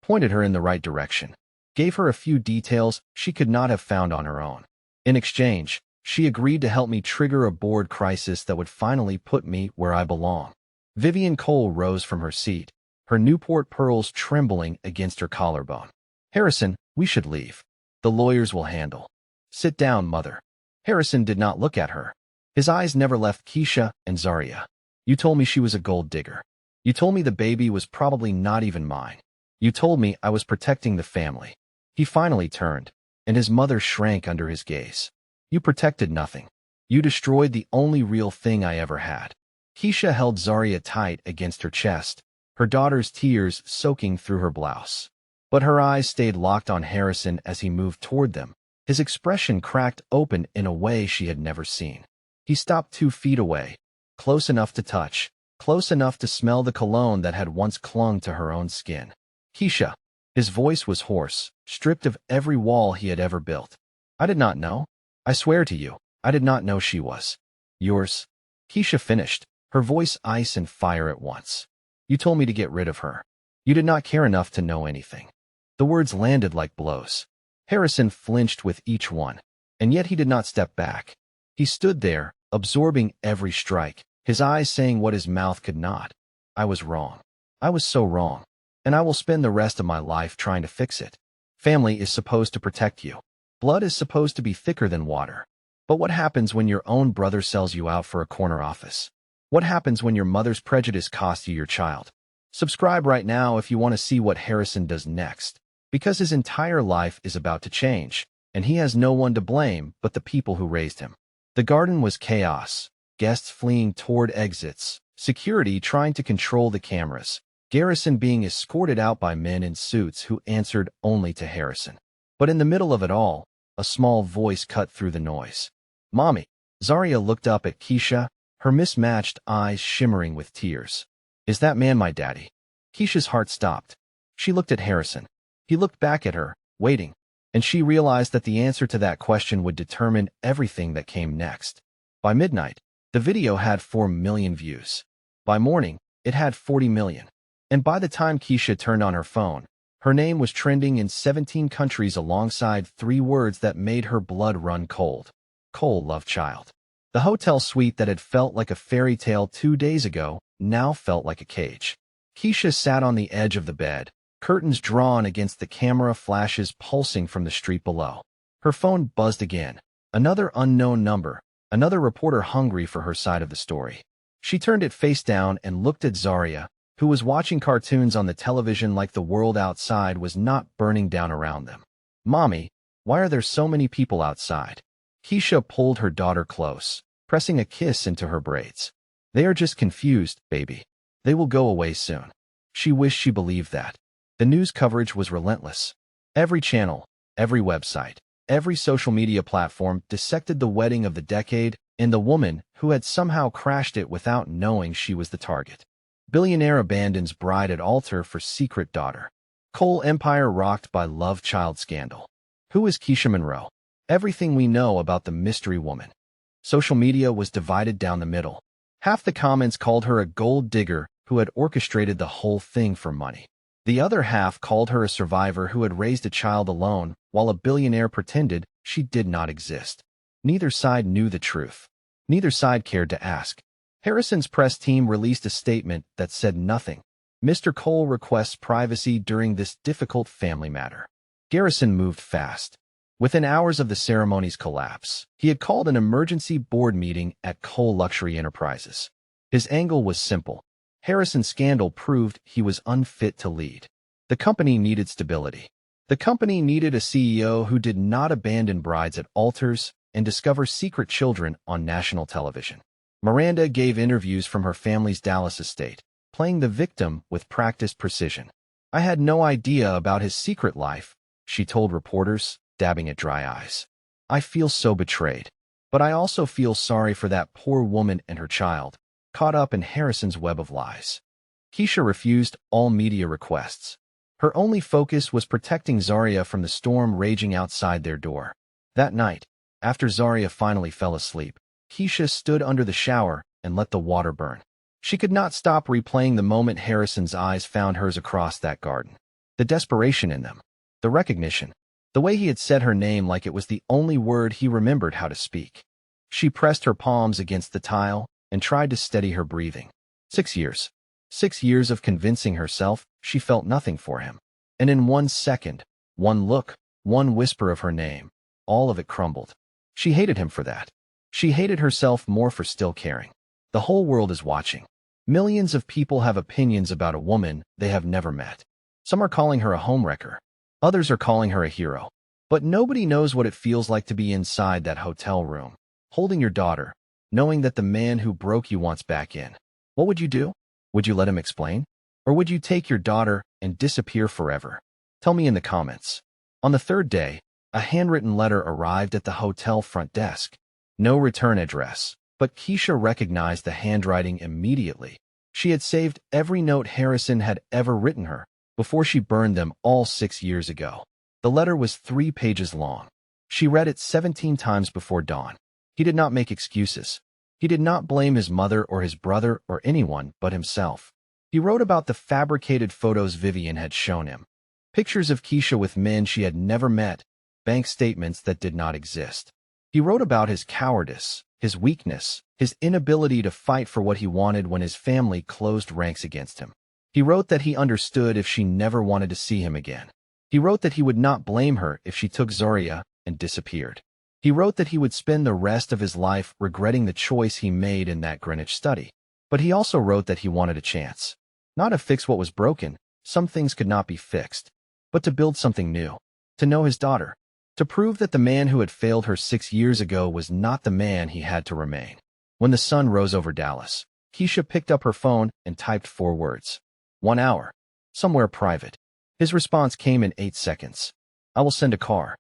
pointed her in the right direction, gave her a few details she could not have found on her own. In exchange, she agreed to help me trigger a board crisis that would finally put me where I belong. Vivian Cole rose from her seat, her Newport pearls trembling against her collarbone. Harrison, we should leave. The lawyers will handle. Sit down, mother. Harrison did not look at her. His eyes never left Keisha and Zarya. You told me she was a gold digger. You told me the baby was probably not even mine. You told me I was protecting the family. He finally turned, and his mother shrank under his gaze. You protected nothing. You destroyed the only real thing I ever had. Keisha held Zarya tight against her chest, her daughter's tears soaking through her blouse. But her eyes stayed locked on Harrison as he moved toward them, his expression cracked open in a way she had never seen. He stopped 2 feet away, close enough to touch, close enough to smell the cologne that had once clung to her own skin. Keisha. His voice was hoarse, stripped of every wall he had ever built. I did not know. I swear to you, I did not know she was yours. Keisha finished, her voice ice and fire at once. You told me to get rid of her. You did not care enough to know anything. The words landed like blows. Harrison flinched with each one, and yet he did not step back. He stood there, absorbing every strike, his eyes saying what his mouth could not. I was wrong. I was so wrong. And I will spend the rest of my life trying to fix it. Family is supposed to protect you. Blood is supposed to be thicker than water. But what happens when your own brother sells you out for a corner office? What happens when your mother's prejudice costs you your child? Subscribe right now if you want to see what Harrison does next, because his entire life is about to change, and he has no one to blame but the people who raised him. The garden was chaos, guests fleeing toward exits, security trying to control the cameras, Garrison being escorted out by men in suits who answered only to Harrison. But in the middle of it all, a small voice cut through the noise. Mommy. Zarya looked up at Keisha, her mismatched eyes shimmering with tears. Is that man my daddy? Keisha's heart stopped. She looked at Harrison. He looked back at her, waiting, and she realized that the answer to that question would determine everything that came next. By midnight, the video had 4 million views. By morning, it had 40 million. And by the time Keisha turned on her phone, her name was trending in 17 countries alongside 3 words that made her blood run cold. Cole, love child. The hotel suite that had felt like a fairy tale 2 days ago now felt like a cage. Keisha sat on the edge of the bed, curtains drawn against the camera flashes pulsing from the street below. Her phone buzzed again. Another unknown number, another reporter hungry for her side of the story. She turned it face down and looked at Zarya, who was watching cartoons on the television like the world outside was not burning down around them. Mommy, why are there so many people outside? Keisha pulled her daughter close, pressing a kiss into her braids. They are just confused, baby. They will go away soon. She wished she believed that. The news coverage was relentless. Every channel, every website, every social media platform dissected the wedding of the decade and the woman who had somehow crashed it without knowing she was the target. Billionaire abandons bride at altar for secret daughter. Cole empire rocked by love child scandal. Who is Keisha Monroe? Everything we know about the mystery woman. Social media was divided down the middle. Half the comments called her a gold digger who had orchestrated the whole thing for money. The other half called her a survivor who had raised a child alone, while a billionaire pretended she did not exist. Neither side knew the truth. Neither side cared to ask. Harrison's press team released a statement that said nothing. Mr. Cole requests privacy during this difficult family matter. Garrison moved fast. Within hours of the ceremony's collapse, he had called an emergency board meeting at Cole Luxury Enterprises. His angle was simple. Harrison's scandal proved he was unfit to lead. The company needed stability. The company needed a CEO who did not abandon brides at altars and discover secret children on national television. Miranda gave interviews from her family's Dallas estate, playing the victim with practiced precision. I had no idea about his secret life, she told reporters, dabbing at dry eyes. I feel so betrayed. But I also feel sorry for that poor woman and her child, caught up in Harrison's web of lies. Keisha refused all media requests. Her only focus was protecting Zarya from the storm raging outside their door. That night, after Zarya finally fell asleep, Keisha stood under the shower and let the water burn. She could not stop replaying the moment Harrison's eyes found hers across that garden. The desperation in them. The recognition. The way he had said her name like it was the only word he remembered how to speak. She pressed her palms against the tile and tried to steady her breathing. 6 years. 6 years of convincing herself she felt nothing for him. And in 1 second, one look, one whisper of her name, all of it crumbled. She hated him for that. She hated herself more for still caring. The whole world is watching. Millions of people have opinions about a woman they have never met. Some are calling her a homewrecker. Others are calling her a hero. But nobody knows what it feels like to be inside that hotel room, holding your daughter, knowing that the man who broke you wants back in. What would you do? Would you let him explain? Or would you take your daughter and disappear forever? Tell me in the comments. On the 3rd day, a handwritten letter arrived at the hotel front desk. No return address, but Keisha recognized the handwriting immediately. She had saved every note Harrison had ever written her before she burned them all 6 years ago. The letter was 3 pages long. She read it 17 times before dawn. He did not make excuses. He did not blame his mother or his brother or anyone but himself. He wrote about the fabricated photos Vivian had shown him. Pictures of Keisha with men she had never met, bank statements that did not exist. He wrote about his cowardice, his weakness, his inability to fight for what he wanted when his family closed ranks against him. He wrote that he understood if she never wanted to see him again. He wrote that he would not blame her if she took Zarya and disappeared. He wrote that he would spend the rest of his life regretting the choice he made in that Greenwich study. But he also wrote that he wanted a chance. Not to fix what was broken, some things could not be fixed, but to build something new, to know his daughter, to prove that the man who had failed her 6 years ago was not the man he had to remain. When the sun rose over Dallas, Keisha picked up her phone and typed 4 words. 1 hour. Somewhere private. His response came in 8 seconds. I will send a car.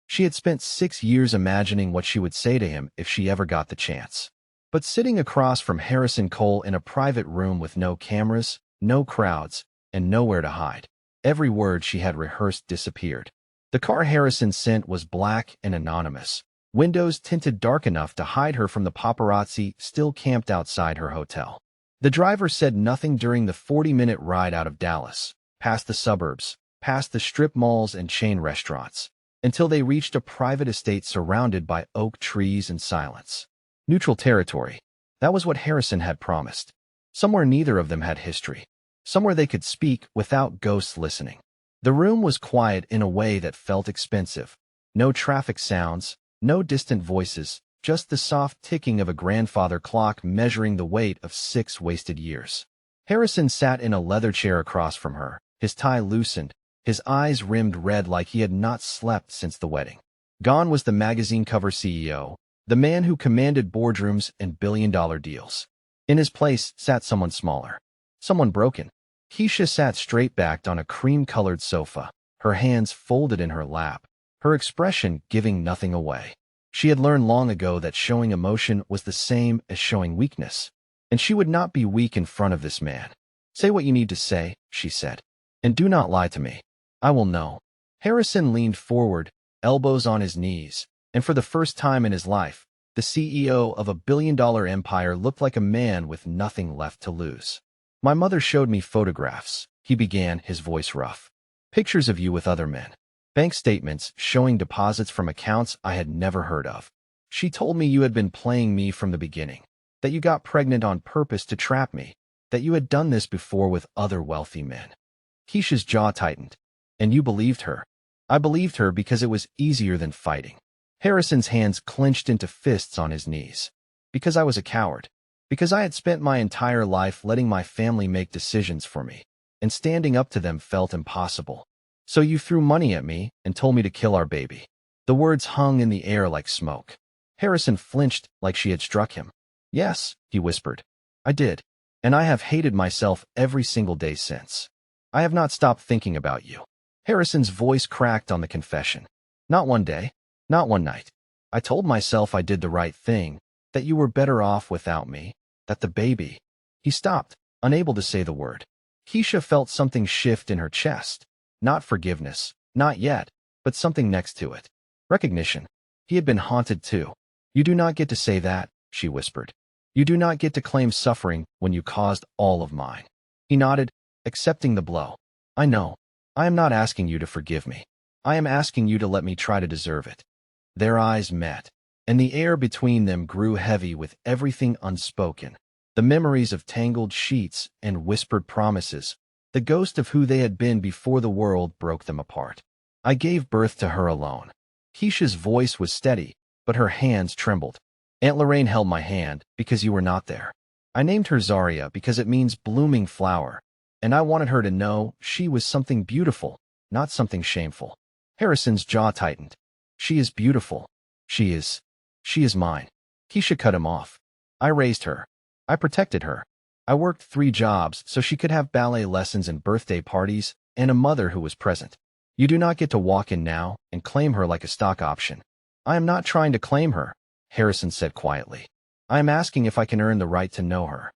She had spent 6 years imagining what she would say to him if she ever got the chance. But sitting across from Harrison Cole in a private room with no cameras, no crowds, and nowhere to hide, Every word she had rehearsed disappeared. The car Harrison sent was black and anonymous, windows tinted dark enough to hide her from the paparazzi still camped outside her hotel. The driver said nothing during the 40-minute ride out of Dallas, past the suburbs, past the strip malls and chain restaurants, until they reached a private estate surrounded by oak trees and silence. Neutral territory. That was what Harrison had promised. Somewhere neither of them had history. Somewhere they could speak without ghosts listening. The room was quiet in a way that felt expensive. No traffic sounds, no distant voices, just the soft ticking of a grandfather clock measuring the weight of 6 wasted years. Harrison sat in a leather chair across from her, his tie loosened, his eyes rimmed red like he had not slept since the wedding. Gone was the magazine cover CEO, the man who commanded boardrooms and billion-dollar deals. In his place sat someone smaller, someone broken. Keisha sat straight-backed on a cream-colored sofa, her hands folded in her lap, her expression giving nothing away. She had learned long ago that showing emotion was the same as showing weakness, and she would not be weak in front of this man. "Say what you need to say," she said, "and do not lie to me. I will know." Harrison leaned forward, elbows on his knees, and for the first time in his life, the CEO of a billion-dollar empire looked like a man with nothing left to lose. "My mother showed me photographs," he began, his voice rough. "Pictures of you with other men. Bank statements showing deposits from accounts I had never heard of. She told me you had been playing me from the beginning, that you got pregnant on purpose to trap me, that you had done this before with other wealthy men." Keisha's jaw tightened. "And you believed her?" "I believed her because it was easier than fighting." Harrison's hands clenched into fists on his knees. "Because I was a coward. Because I had spent my entire life letting my family make decisions for me, and standing up to them felt impossible. So you threw money at me and told me to kill our baby." The words hung in the air like smoke. Harrison flinched like she had struck him. "Yes," he whispered. "I did. And I have hated myself every single day since. I have not stopped thinking about you." Harrison's voice cracked on the confession. "Not one day. Not one night. I told myself I did the right thing, that you were better off without me, that the baby—" He stopped, unable to say the word. Keisha felt something shift in her chest. Not forgiveness, not yet, but something next to it. Recognition. He had been haunted too. "You do not get to say that," she whispered. "You do not get to claim suffering when you caused all of mine." He nodded, accepting the blow. "I know. I am not asking you to forgive me. I am asking you to let me try to deserve it." Their eyes met, and the air between them grew heavy with everything unspoken. The memories of tangled sheets and whispered promises, the ghost of who they had been before the world broke them apart. "I gave birth to her alone." Keisha's voice was steady, but her hands trembled. "Aunt Lorraine held my hand because you were not there. I named her Zaria because it means blooming flower, and I wanted her to know she was something beautiful, not something shameful." Harrison's jaw tightened. "She is beautiful. She is mine." Keisha cut him off. "I raised her. I protected her. I worked 3 jobs so she could have ballet lessons and birthday parties, and a mother who was present. You do not get to walk in now and claim her like a stock option." "I am not trying to claim her," Harrison said quietly. "I am asking if I can earn the right to know her."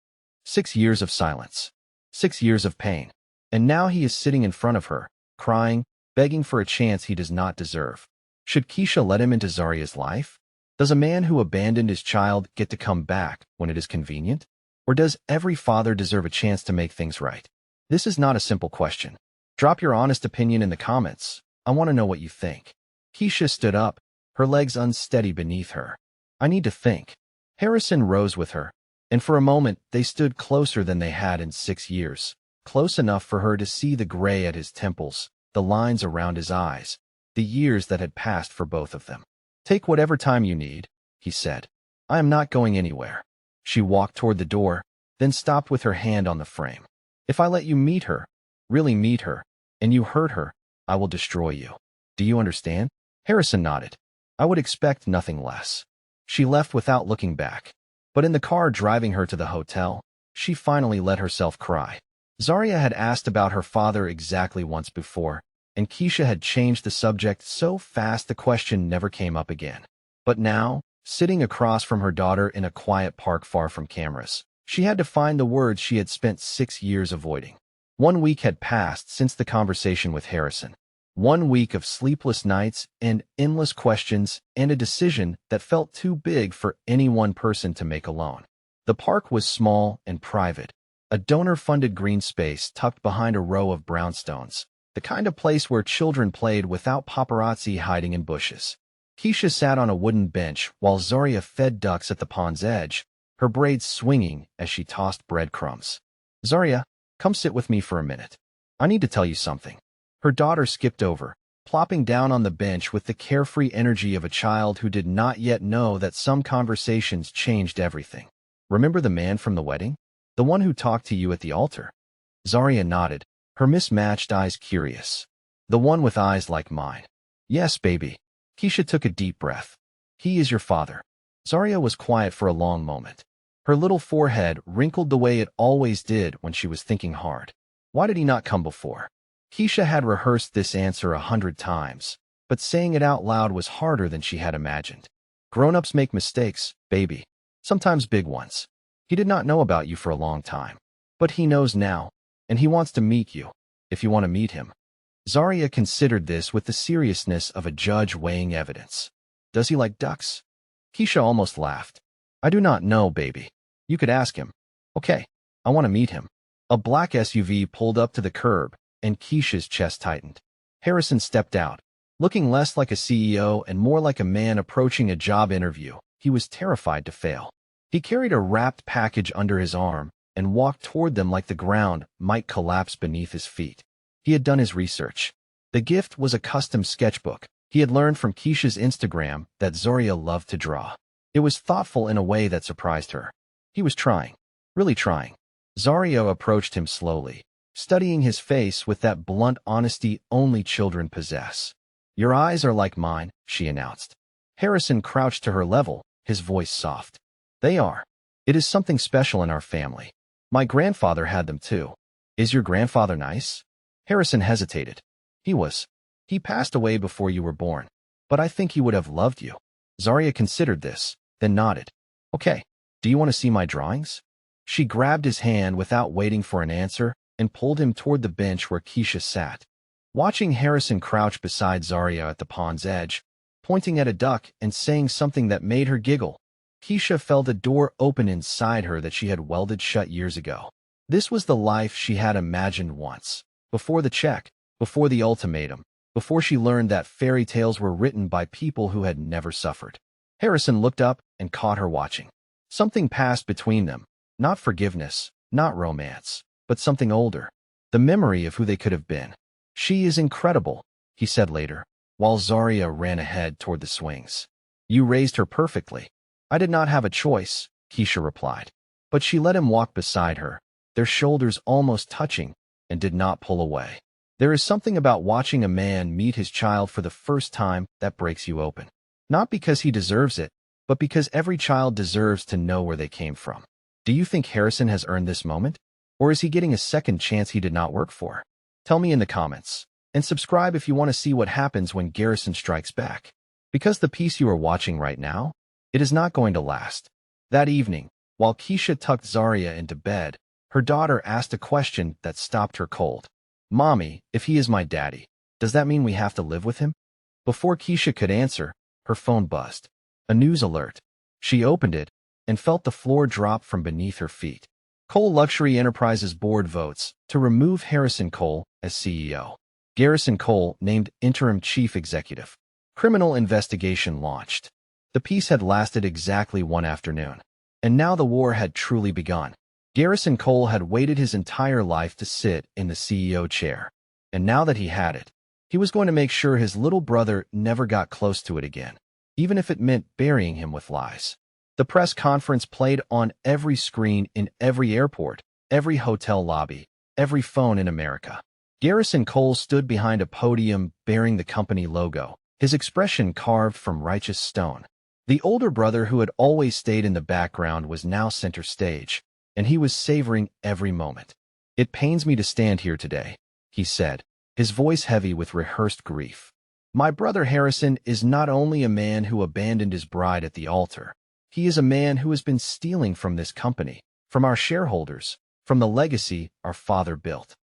6 years of silence. 6 years of pain. And now he is sitting in front of her, crying, begging for a chance he does not deserve. Should Keisha let him into Zaria's life? Does a man who abandoned his child get to come back when it is convenient? Or does every father deserve a chance to make things right? This is not a simple question. Drop your honest opinion in the comments. I want to know what you think. Keisha stood up, her legs unsteady beneath her. "I need to think." Harrison rose with her, and for a moment they stood closer than they had in 6 years, close enough for her to see the gray at his temples, the lines around his eyes, the years that had passed for both of them. "Take whatever time you need," he said. "I am not going anywhere." She walked toward the door, then stopped with her hand on the frame. "If I let you meet her, really meet her, and you hurt her, I will destroy you. Do you understand?" Harrison nodded. "I would expect nothing less." She left without looking back. But in the car driving her to the hotel, she finally let herself cry. Zaria had asked about her father exactly once before, and Keisha had changed the subject so fast the question never came up again. But now, sitting across from her daughter in a quiet park far from cameras, she had to find the words she had spent 6 years avoiding. 1 week had passed since the conversation with Harrison. 1 week of sleepless nights and endless questions and a decision that felt too big for any one person to make alone. The park was small and private, a donor-funded green space tucked behind a row of brownstones, the kind of place where children played without paparazzi hiding in bushes. Keisha sat on a wooden bench while Zarya fed ducks at the pond's edge, her braids swinging as she tossed breadcrumbs. "Zarya, come sit with me for a minute. I need to tell you something." Her daughter skipped over, plopping down on the bench with the carefree energy of a child who did not yet know that some conversations changed everything. "Remember the man from the wedding? The one who talked to you at the altar?" Zarya nodded, her mismatched eyes curious. "The one with eyes like mine." "Yes, baby." Keisha took a deep breath. "He is your father." Zarya was quiet for a long moment. Her little forehead wrinkled the way it always did when she was thinking hard. Why did he not come before? Keisha had rehearsed this answer 100 times, but saying it out loud was harder than she had imagined. "Grown-ups make mistakes, baby. Sometimes big ones. He did not know about you for a long time. But he knows now, and he wants to meet you, if you want to meet him." Zarya considered this with the seriousness of a judge weighing evidence. "Does he like ducks?" Keisha almost laughed. "I do not know, baby. You could ask him." "Okay, I want to meet him." A black SUV pulled up to the curb, and Keisha's chest tightened. Harrison stepped out, looking less like a CEO and more like a man approaching a job interview. He was terrified to fail. He carried a wrapped package under his arm and walked toward them like the ground might collapse beneath his feet. He had done his research. The gift was a custom sketchbook. He had learned from Keisha's Instagram that Zarya loved to draw. It was thoughtful in a way that surprised her. He was trying, really trying. Zarya approached him slowly, studying his face with that blunt honesty only children possess. "Your eyes are like mine," she announced. Harrison crouched to her level, his voice soft. "They are. It is something special in our family. My grandfather had them too." "Is your grandfather nice?" Harrison hesitated. He passed away before you were born, but I think he would have loved you." Zarya considered this, then nodded. "Okay, do you want to see my drawings?" She grabbed his hand without waiting for an answer and pulled him toward the bench where Keisha sat. Watching Harrison crouch beside Zarya at the pond's edge, pointing at a duck and saying something that made her giggle, Keisha felt a door open inside her that she had welded shut years ago. This was the life she had imagined once, before the check, before the ultimatum, before she learned that fairy tales were written by people who had never suffered. Harrison looked up and caught her watching. Something passed between them, not forgiveness, not romance, but something older, the memory of who they could have been. "She is incredible," he said later, while Zarya ran ahead toward the swings. "You raised her perfectly." "I did not have a choice," Keisha replied. But she let him walk beside her, their shoulders almost touching, and did not pull away. There is something about watching a man meet his child for the first time that breaks you open. Not because he deserves it, but because every child deserves to know where they came from. Do you think Harrison has earned this moment? Or is he getting a second chance he did not work for? Tell me in the comments. And subscribe if you want to see what happens when Garrison strikes back. Because the piece you are watching right now, it is not going to last. That evening, while Keisha tucked Zarya into bed, her daughter asked a question that stopped her cold. "Mommy, if he is my daddy, does that mean we have to live with him?" Before Keisha could answer, her phone buzzed. A news alert. She opened it and felt the floor drop from beneath her feet. Cole Luxury Enterprises board votes to remove Harrison Cole as CEO. Garrison Cole named interim chief executive. Criminal investigation launched. The peace had lasted exactly one afternoon, and now the war had truly begun. Garrison Cole had waited his entire life to sit in the CEO chair, and now that he had it, he was going to make sure his little brother never got close to it again, even if it meant burying him with lies. The press conference played on every screen in every airport, every hotel lobby, every phone in America. Garrison Cole stood behind a podium bearing the company logo, his expression carved from righteous stone. The older brother who had always stayed in the background was now center stage, and he was savoring every moment. "It pains me to stand here today," he said, his voice heavy with rehearsed grief. "My brother Harrison is not only a man who abandoned his bride at the altar, he is a man who has been stealing from this company, from our shareholders, from the legacy our father built.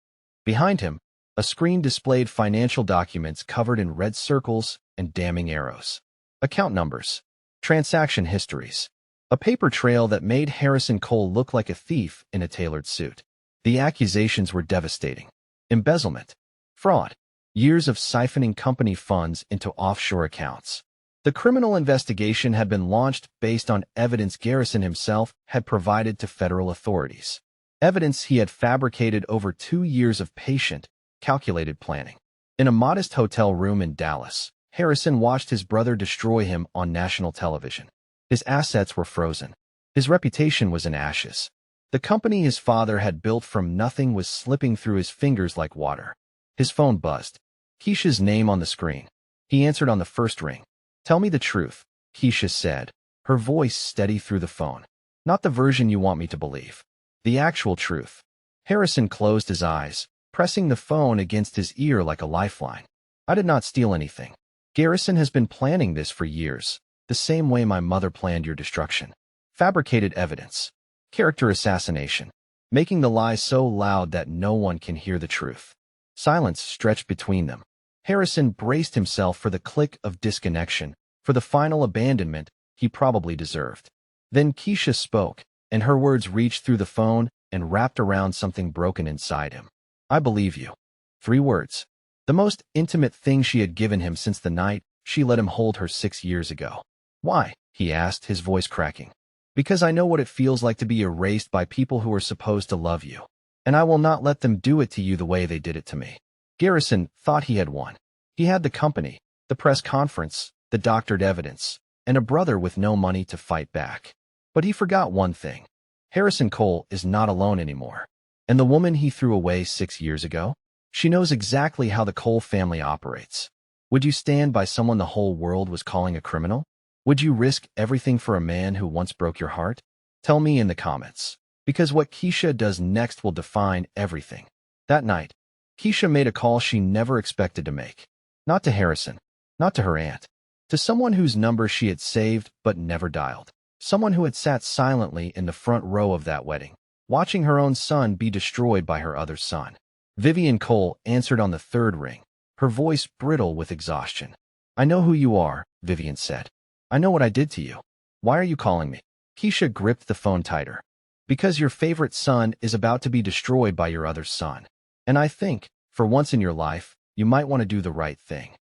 Behind him, a screen displayed financial documents covered in red circles and damning arrows. Account numbers. Transaction histories. A paper trail that made Harrison Cole look like a thief in a tailored suit. The accusations were devastating. Embezzlement. Fraud. Years of siphoning company funds into offshore accounts. The criminal investigation had been launched based on evidence Garrison himself had provided to federal authorities. Evidence he had fabricated over 2 years of patient, calculated planning. In a modest hotel room in Dallas, Harrison watched his brother destroy him on national television. His assets were frozen. His reputation was in ashes. The company his father had built from nothing was slipping through his fingers like water. His phone buzzed. Keisha's name on the screen. He answered on the first ring. "Tell me the truth," Keisha said, her voice steady through the phone. "Not the version you want me to believe. The actual truth." Harrison closed his eyes, pressing the phone against his ear like a lifeline. "I did not steal anything. Garrison has been planning this for years, the same way my mother planned your destruction. Fabricated evidence. Character assassination. Making the lies so loud that no one can hear the truth." Silence stretched between them. Harrison braced himself for the click of disconnection, for the final abandonment he probably deserved. Then Keisha spoke, and her words reached through the phone and wrapped around something broken inside him. "I believe you." 3 words. The most intimate thing she had given him since the night she let him hold her 6 years ago. "Why?" he asked, his voice cracking. "Because I know what it feels like to be erased by people who are supposed to love you, and I will not let them do it to you the way they did it to me." Garrison thought he had won. He had the company, the press conference, the doctored evidence, and a brother with no money to fight back. But he forgot one thing. Harrison Cole is not alone anymore. And the woman he threw away 6 years ago? She knows exactly how the Cole family operates. Would you stand by someone the whole world was calling a criminal? Would you risk everything for a man who once broke your heart? Tell me in the comments. Because what Keisha does next will define everything. That night, Keisha made a call she never expected to make. Not to Harrison, not to her aunt. To someone whose number she had saved but never dialed. Someone who had sat silently in the front row of that wedding, watching her own son be destroyed by her other son. Vivian Cole answered on the 3rd ring, her voice brittle with exhaustion. "I know who you are," Vivian said. "I know what I did to you. Why are you calling me?" Keisha gripped the phone tighter. "Because your favorite son is about to be destroyed by your other son. And I think, for once in your life, you might want to do the right thing."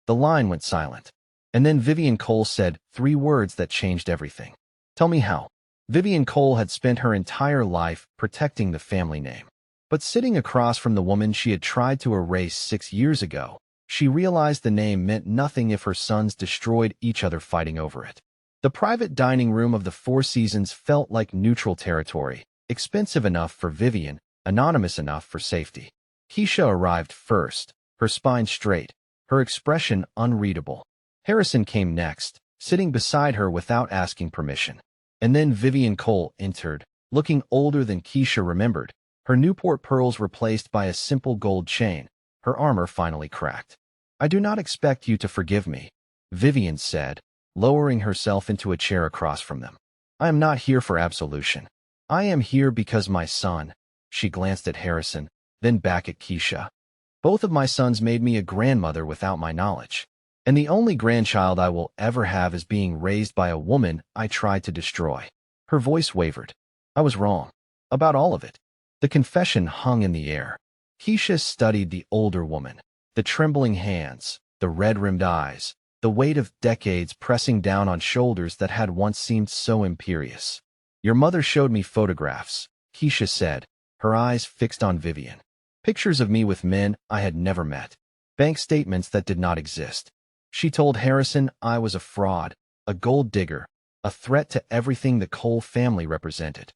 The line went silent. And then Vivian Cole said 3 words that changed everything. "Tell me how." Vivian Cole had spent her entire life protecting the family name. But sitting across from the woman she had tried to erase 6 years ago, she realized the name meant nothing if her sons destroyed each other fighting over it. The private dining room of the Four Seasons felt like neutral territory, expensive enough for Vivian, anonymous enough for safety. Keisha arrived first, her spine straight, her expression unreadable. Harrison came next, sitting beside her without asking permission. And then Vivian Cole entered, looking older than Keisha remembered, her Newport pearls replaced by a simple gold chain, her armor finally cracked. "I do not expect you to forgive me," Vivian said, lowering herself into a chair across from them. "I am not here for absolution. I am here because my son," she glanced at Harrison, then back at Keisha. "Both of my sons made me a grandmother without my knowledge. And the only grandchild I will ever have is being raised by a woman I tried to destroy." Her voice wavered. "I was wrong. About all of it." The confession hung in the air. Keisha studied the older woman, the trembling hands, the red-rimmed eyes, the weight of decades pressing down on shoulders that had once seemed so imperious. "Your mother showed me photographs," Keisha said, her eyes fixed on Vivian. "Pictures of me with men I had never met. Bank statements that did not exist. She told Harrison I was a fraud, a gold digger, a threat to everything the Cole family represented."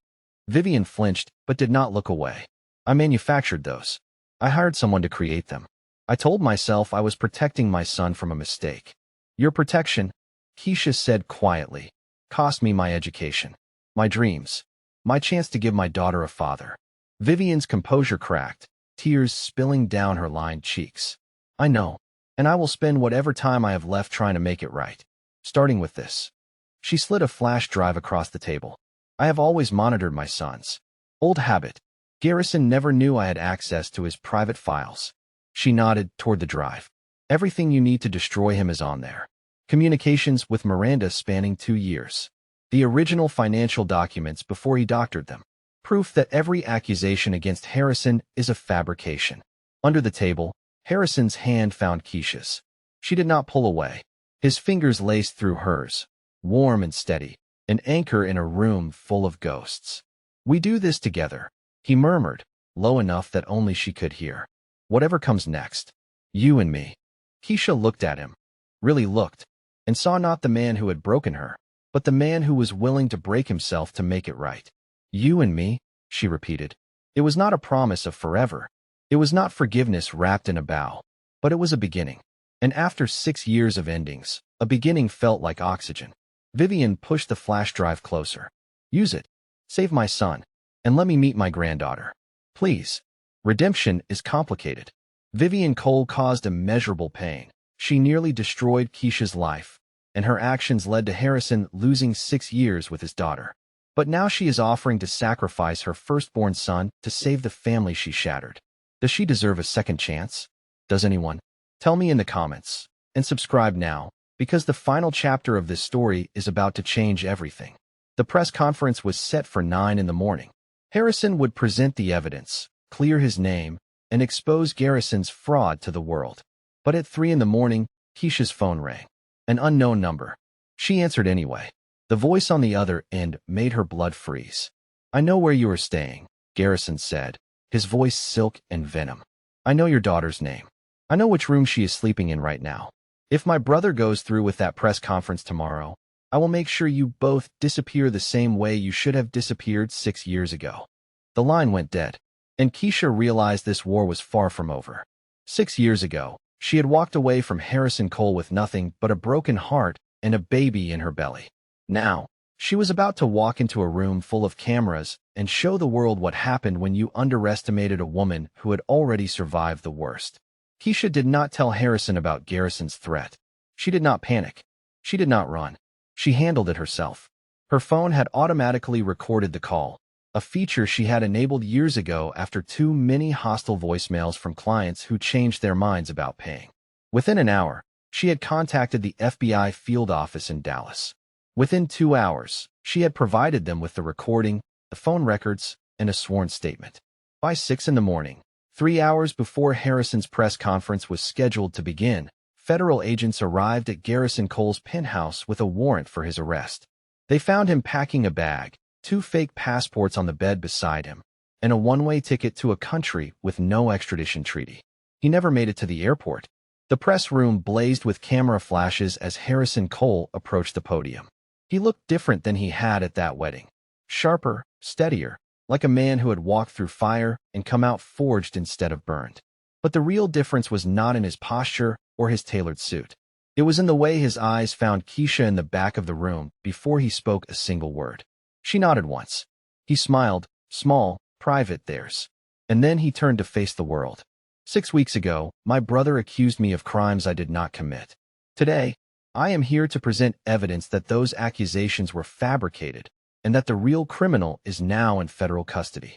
Vivian flinched but did not look away. "I manufactured those. I hired someone to create them. I told myself I was protecting my son from a mistake. Your protection," Keisha said quietly, "cost me my education, my dreams, my chance to give my daughter a father." Vivian's composure cracked, tears spilling down her lined cheeks. "I know, and I will spend whatever time I have left trying to make it right, starting with this." She slid a flash drive across the table. "I have always monitored my sons. Old habit. Garrison never knew I had access to his private files. She nodded toward the drive. Everything you need to destroy him is on there. Communications with Miranda spanning 2 years. The original financial documents before he doctored them. Proof that every accusation against Harrison is a fabrication. Under the table, Harrison's hand found Keisha's. She did not pull away. His fingers laced through hers, warm and steady, an anchor in a room full of ghosts. "We do this together," he murmured, low enough that only she could hear. "Whatever comes next. You and me." Keisha looked at him, really looked, and saw not the man who had broken her, but the man who was willing to break himself to make it right. "You and me," she repeated. It was not a promise of forever. It was not forgiveness wrapped in a vow, but it was a beginning. And after 6 years of endings, a beginning felt like oxygen. Vivian pushed the flash drive closer. "Use it. Save my son. And let me meet my granddaughter. Please." Redemption is complicated. Vivian Cole caused immeasurable pain. She nearly destroyed Keisha's life, and her actions led to Harrison losing 6 years with his daughter. But now she is offering to sacrifice her firstborn son to save the family she shattered. Does she deserve a second chance? Does anyone? Tell me in the comments. And subscribe now, because the final chapter of this story is about to change everything. The press conference was set for 9 in the morning. Harrison would present the evidence, clear his name, and expose Garrison's fraud to the world. But at 3 in the morning, Keisha's phone rang. An unknown number. She answered anyway. The voice on the other end made her blood freeze. "I know where you are staying," Garrison said, his voice silk and venom. "I know your daughter's name. I know which room she is sleeping in right now. If my brother goes through with that press conference tomorrow, I will make sure you both disappear the same way you should have disappeared 6 years ago." The line went dead, and Keisha realized this war was far from over. 6 years ago, she had walked away from Harrison Cole with nothing but a broken heart and a baby in her belly. Now, she was about to walk into a room full of cameras and show the world what happened when you underestimated a woman who had already survived the worst. Keisha did not tell Harrison about Garrison's threat. She did not panic. She did not run. She handled it herself. Her phone had automatically recorded the call, a feature she had enabled years ago after too many hostile voicemails from clients who changed their minds about paying. Within an hour, she had contacted the FBI field office in Dallas. Within 2 hours, she had provided them with the recording, the phone records, and a sworn statement. By 6 in the morning, 3 hours before Harrison's press conference was scheduled to begin, federal agents arrived at Garrison Cole's penthouse with a warrant for his arrest. They found him packing a bag, 2 fake passports on the bed beside him, and a one-way ticket to a country with no extradition treaty. He never made it to the airport. The press room blazed with camera flashes as Harrison Cole approached the podium. He looked different than he had at that wedding. Sharper, steadier, like a man who had walked through fire and come out forged instead of burned. But the real difference was not in his posture or his tailored suit. It was in the way his eyes found Keisha in the back of the room before he spoke a single word. She nodded once. He smiled, small, private theirs. And then he turned to face the world. 6 weeks ago, my brother accused me of crimes I did not commit. Today, I am here to present evidence that those accusations were fabricated and that the real criminal is now in federal custody.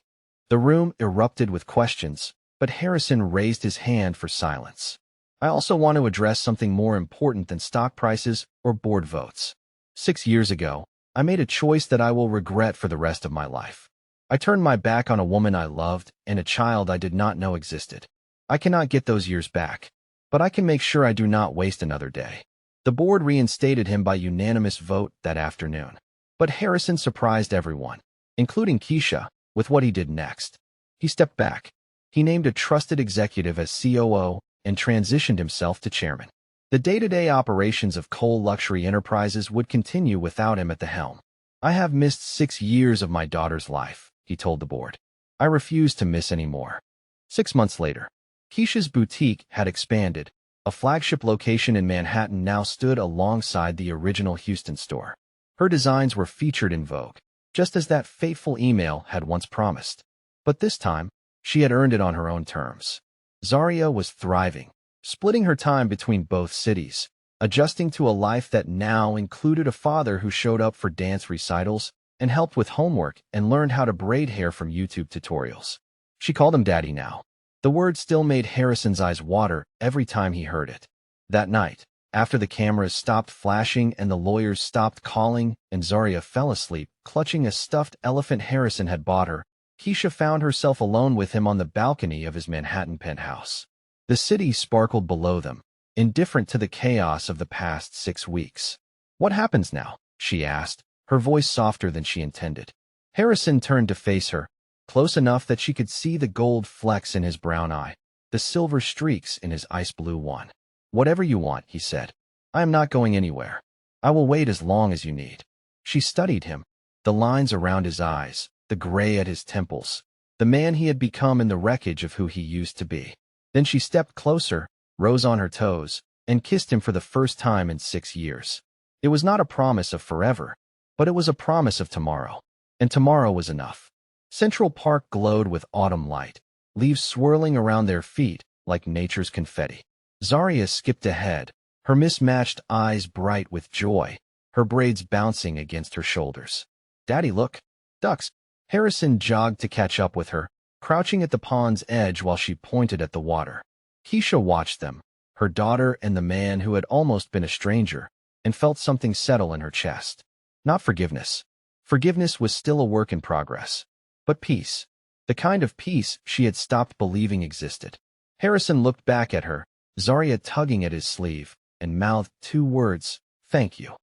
The room erupted with questions, but Harrison raised his hand for silence. I also want to address something more important than stock prices or board votes. 6 years ago, I made a choice that I will regret for the rest of my life. I turned my back on a woman I loved and a child I did not know existed. I cannot get those years back, but I can make sure I do not waste another day. The board reinstated him by unanimous vote that afternoon. But Harrison surprised everyone, including Keisha, with what he did next. He stepped back. He named a trusted executive as COO and transitioned himself to chairman. The day-to-day operations of Cole Luxury Enterprises would continue without him at the helm. "I have missed 6 years of my daughter's life," he told the board. "I refuse to miss any more." 6 months later, Keisha's boutique had expanded. A flagship location in Manhattan now stood alongside the original Houston store. Her designs were featured in Vogue, just as that fateful email had once promised. But this time, she had earned it on her own terms. Zaria was thriving, splitting her time between both cities, adjusting to a life that now included a father who showed up for dance recitals and helped with homework and learned how to braid hair from YouTube tutorials. She called him Daddy now. The word still made Harrison's eyes water every time he heard it. That night, after the cameras stopped flashing and the lawyers stopped calling and Zaria fell asleep, clutching a stuffed elephant Harrison had bought her, Keisha found herself alone with him on the balcony of his Manhattan penthouse. The city sparkled below them, indifferent to the chaos of the past 6 weeks. "What happens now?" she asked, her voice softer than she intended. Harrison turned to face her, close enough that she could see the gold flecks in his brown eye, the silver streaks in his ice blue one. "Whatever you want," he said. "I am not going anywhere. I will wait as long as you need." She studied him, the lines around his eyes, the gray at his temples, the man he had become in the wreckage of who he used to be. Then she stepped closer, rose on her toes, and kissed him for the first time in 6 years. It was not a promise of forever, but it was a promise of tomorrow. And tomorrow was enough. Central Park glowed with autumn light, leaves swirling around their feet like nature's confetti. Zaria skipped ahead, her mismatched eyes bright with joy, her braids bouncing against her shoulders. "Daddy, look. Ducks." Harrison jogged to catch up with her, crouching at the pond's edge while she pointed at the water. Keisha watched them, her daughter and the man who had almost been a stranger, and felt something settle in her chest. Not forgiveness. Forgiveness was still a work in progress. But peace. The kind of peace she had stopped believing existed. Harrison looked back at her, Zaria tugging at his sleeve, and mouthed 2 words, "Thank you."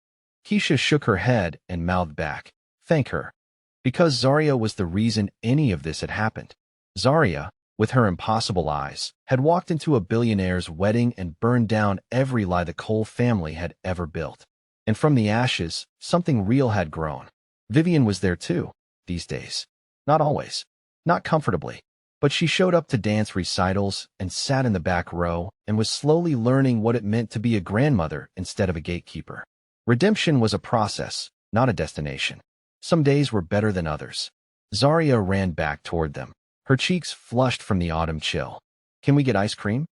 Keisha shook her head and mouthed back, "Thank her." Because Zaria was the reason any of this had happened. Zaria, with her impossible eyes, had walked into a billionaire's wedding and burned down every lie the Cole family had ever built. And from the ashes, something real had grown. Vivian was there too, these days. Not always. Not comfortably. But she showed up to dance recitals and sat in the back row and was slowly learning what it meant to be a grandmother instead of a gatekeeper. Redemption was a process, not a destination. Some days were better than others. Zaria ran back toward them, her cheeks flushed from the autumn chill. "Can we get ice cream?"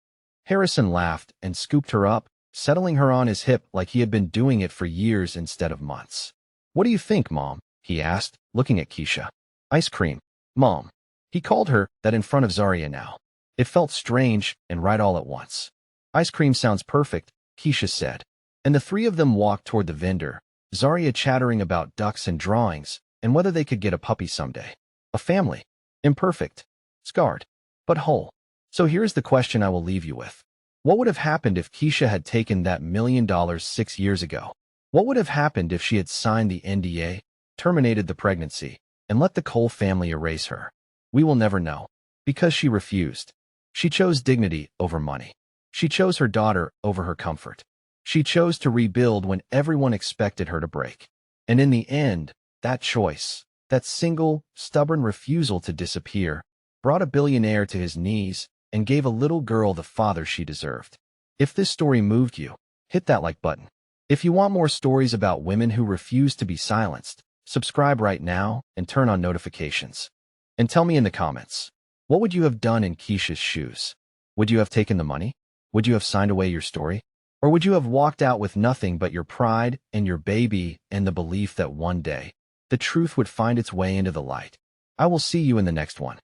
Harrison laughed and scooped her up, settling her on his hip like he had been doing it for years instead of months. "What do you think, Mom?" he asked, looking at Keisha. "Ice cream. Mom." He called her that in front of Zaria now. It felt strange and right all at once. "Ice cream sounds perfect," Keisha said. And the 3 of them walked toward the vendor, Zaria chattering about ducks and drawings, and whether they could get a puppy someday. A family. Imperfect. Scarred. But whole. So here's the question I will leave you with. What would have happened if Keisha had taken that $1 million 6 years ago? What would have happened if she had signed the NDA, terminated the pregnancy, and let the Cole family erase her? We will never know. Because she refused. She chose dignity over money. She chose her daughter over her comfort. She chose to rebuild when everyone expected her to break. And in the end, that choice, that single, stubborn refusal to disappear, brought a billionaire to his knees and gave a little girl the father she deserved. If this story moved you, hit that like button. If you want more stories about women who refuse to be silenced, subscribe right now and turn on notifications. And tell me in the comments, what would you have done in Keisha's shoes? Would you have taken the money? Would you have signed away your story? Or would you have walked out with nothing but your pride and your baby and the belief that one day, the truth would find its way into the light? I will see you in the next one.